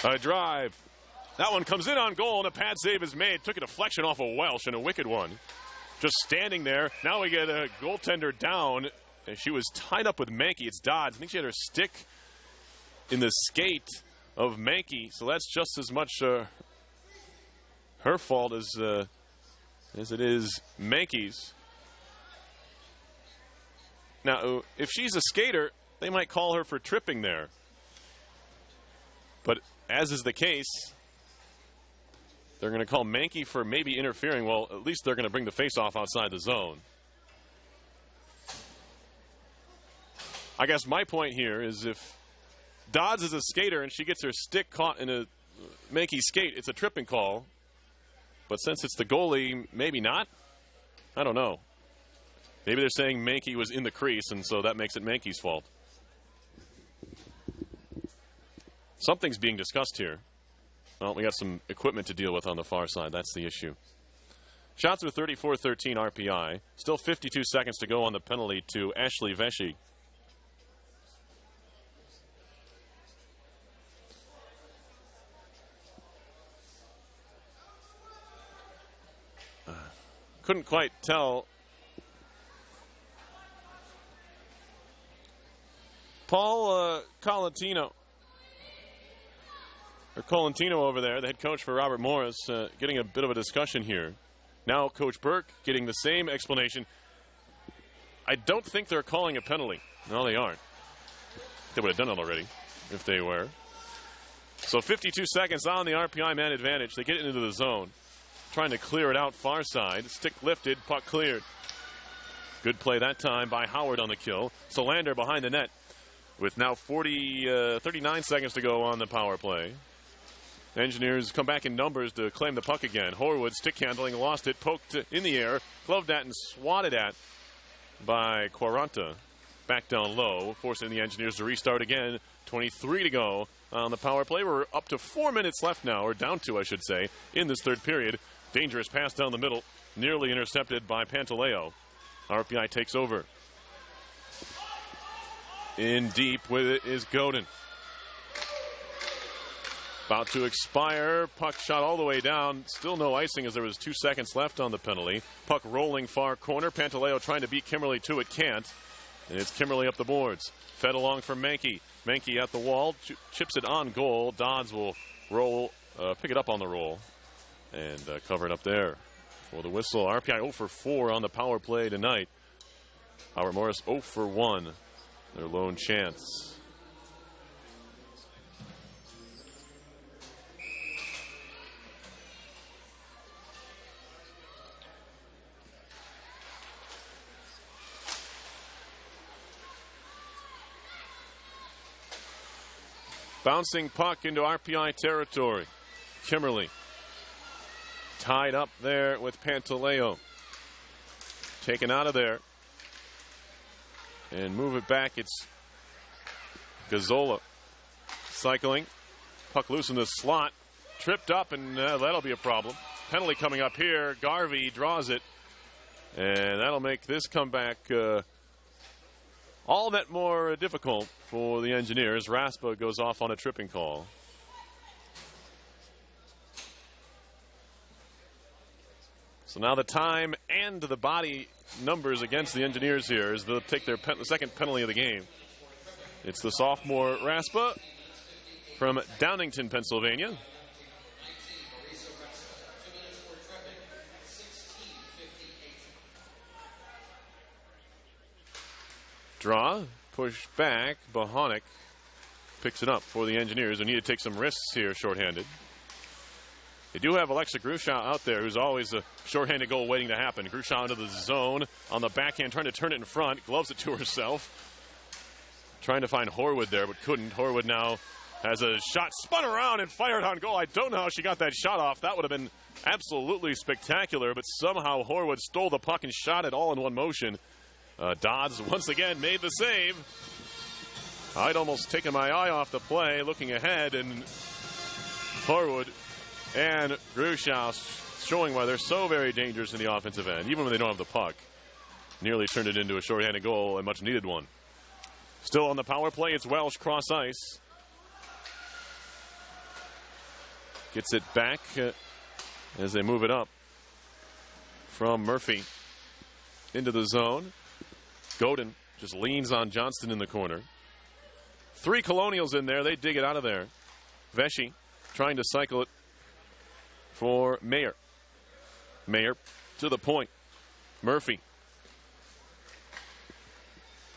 A drive. That one comes in on goal, and a pad save is made. Took a deflection off of Welsh, and a wicked one. Just standing there. Now we get a goaltender down. And she was tied up with Mankey. It's Dodds. I think she had her stick in the skate of Mankey. So that's just as much her fault as it is Mankey's. Now, if she's a skater, they might call her for tripping there. But as is the case, they're going to call Mankey for maybe interfering. Well, at least they're going to bring the face-off outside the zone. I guess my point here is if Dodds is a skater and she gets her stick caught in a Mankey skate, it's a tripping call. But since it's the goalie, maybe not. I don't know. Maybe they're saying Mankey was in the crease, and so that makes it Mankey's fault. Something's being discussed here. Well, we got some equipment to deal with on the far side. That's the issue. Shots are 34-13 RPI. Still 52 seconds to go on the penalty to Ashley Vesey. Couldn't quite tell. Paul Colantino over there, the head coach for Robert Morris, getting a bit of a discussion here. Now Coach Burke getting the same explanation. I don't think they're calling a penalty. No, they aren't. They would have done it already if they were. So 52 seconds on the RPI man advantage. They get into the zone. Trying to clear it out far side. Stick lifted, puck cleared. Good play that time by Howard on the kill. Solander behind the net with now 39 seconds to go on the power play. Engineers come back in numbers to claim the puck again. Horwood stick handling, lost it, poked in the air, gloved at and swatted at by Quaranta. Back down low, forcing the Engineers to restart again. 23 to go on the power play. We're up to 4 minutes left now, or down to, I should say, in this third period. Dangerous pass down the middle, nearly intercepted by Pantaleo. RPI takes over. In deep with it is Godin. About to expire. Puck shot all the way down. Still no icing as there was 2 seconds left on the penalty. Puck rolling far corner. Pantaleo trying to beat Kimmerly to it. Can't. And it's Kimmerly up the boards. Fed along for Mankey. Mankey at the wall. Chips it on goal. Dodds will roll. Pick it up on the roll. And cover it up there for the whistle. RPI 0 for 4 on the power play tonight. Howard Morris 0 for 1. Their lone chance. Bouncing puck into RPI territory. Kimmerly tied up there with Pantaleo. Taken out of there. And move it back. It's Gazzola cycling. Puck loose in the slot. Tripped up, and that'll be a problem. Penalty coming up here. Garvey draws it. And that'll make this comeback all that more difficult for the Engineers. Raspa goes off on a tripping call. So now the time and the body numbers against the Engineers here as they'll take their the second penalty of the game. It's the sophomore Raspa from Downingtown, Pennsylvania. Draw, push back, Bohonic picks it up for the Engineers who need to take some risks here shorthanded. They do have Alexa Grushaw out there, who's always a shorthanded goal waiting to happen. Grushaw into the zone on the backhand, trying to turn it in front. Gloves it to herself. Trying to find Horwood there, but couldn't. Horwood now has a shot spun around and fired on goal. I don't know how she got that shot off. That would have been absolutely spectacular, but somehow Horwood stole the puck and shot it all in one motion. Dodds once again made the save. I'd almost taken my eye off the play, looking ahead, and Horwood and Grushaw showing why they're so very dangerous in the offensive end, even when they don't have the puck. Nearly turned it into a shorthanded goal, a much needed one. Still on the power play, it's Welsh cross ice. Gets it back as they move it up from Murphy into the zone. Godin just leans on Johnston in the corner. 3 Colonials in there. They dig it out of there. Vesey trying to cycle it for Mayer. Mayer to the point. Murphy.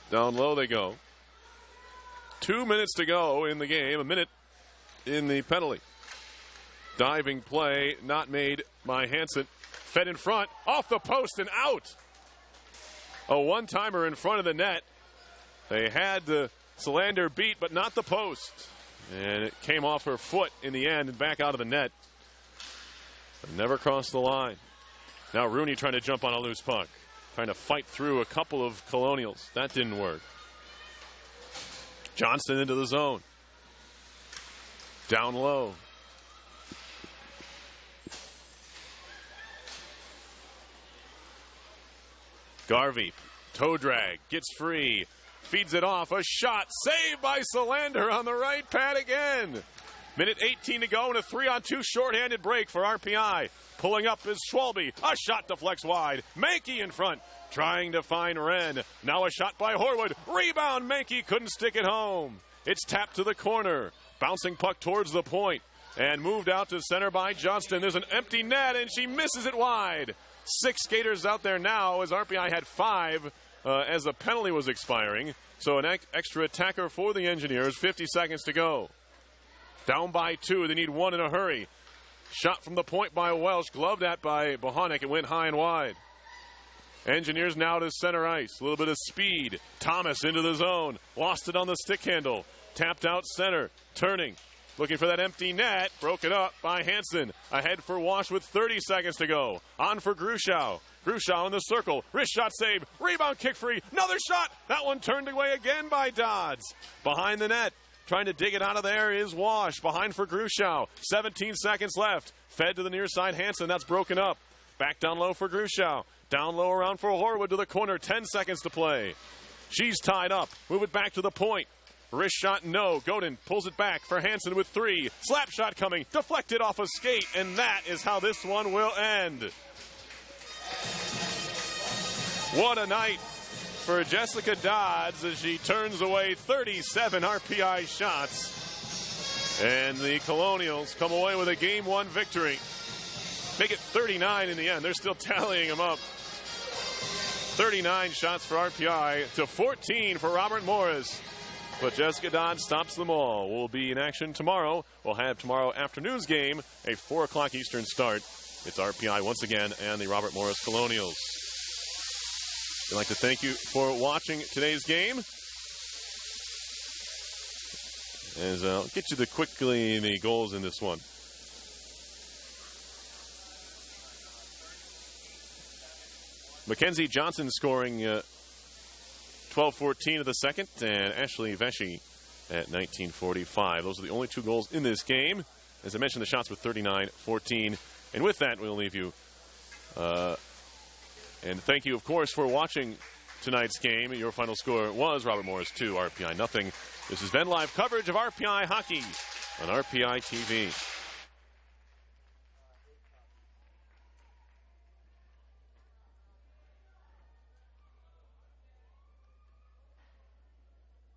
Down low they go. 2 minutes to go in the game. A minute in the penalty. Diving play not made by Hansen. Fed in front. Off the post and out. A one-timer in front of the net. They had the Solander beat, but not the post. And it came off her foot in the end and back out of the net. But never crossed the line. Now Rooney trying to jump on a loose puck. Trying to fight through a couple of Colonials. That didn't work. Johnston into the zone. Down low. Garvey, toe drag, gets free, feeds it off, a shot, saved by Solander on the right pad again. Minute 18 to go and a 3-on-2 shorthanded break for RPI. Pulling up is Schwalbe, a shot deflects wide, Mankey in front, trying to find Wren. Now a shot by Horwood, rebound, Mankey couldn't stick it home. It's tapped to the corner, bouncing puck towards the point, and moved out to center by Johnston. There's an empty net and she misses it wide. 6 skaters out there now as RPI had 5 as the penalty was expiring. So an extra attacker for the Engineers, 50 seconds to go. Down by 2, they need 1 in a hurry. Shot from the point by Welsh, gloved at by Bohanek. It went high and wide. Engineers now to center ice, a little bit of speed. Thomas into the zone, lost it on the stick handle. Tapped out center, turning. Looking for that empty net, broken up by Hansen. Ahead for Wash with 30 seconds to go. On for Grushaw. Grushaw in the circle. Wrist shot save. Rebound kick free. Another shot. That one turned away again by Dodds. Behind the net. Trying to dig it out of there is Wash. Behind for Grushaw. 17 seconds left. Fed to the near side. Hansen. That's broken up. Back down low for Grushaw. Down low around for Horwood to the corner. 10 seconds to play. She's tied up. Move it back to the point. Wrist shot, no. Godin pulls it back for Hansen with 3. Slap shot coming. Deflected off a skate. And that is how this one will end. What a night for Jessica Dodds as she turns away 37 RPI shots. And the Colonials come away with a Game 1 victory. Make it 39 in the end. They're still tallying them up. 39 shots for RPI to 14 for Robert Morris. But Jessica Dodds stops them all. We'll be in action tomorrow. We'll have tomorrow afternoon's game, a 4 o'clock Eastern start. It's RPI once again and the Robert Morris Colonials. I'd like to thank you for watching today's game. As I'll get you the goals in this one. Mackenzie Johnson scoring 12-14 of the second, and Ashley Vesey at 19:45. Those are the only 2 goals in this game. As I mentioned, the shots were 39-14. And with that, we'll leave you. And thank you, of course, for watching tonight's game. Your final score was Robert Morris 2, RPI nothing. This has been live coverage of RPI hockey on RPI TV.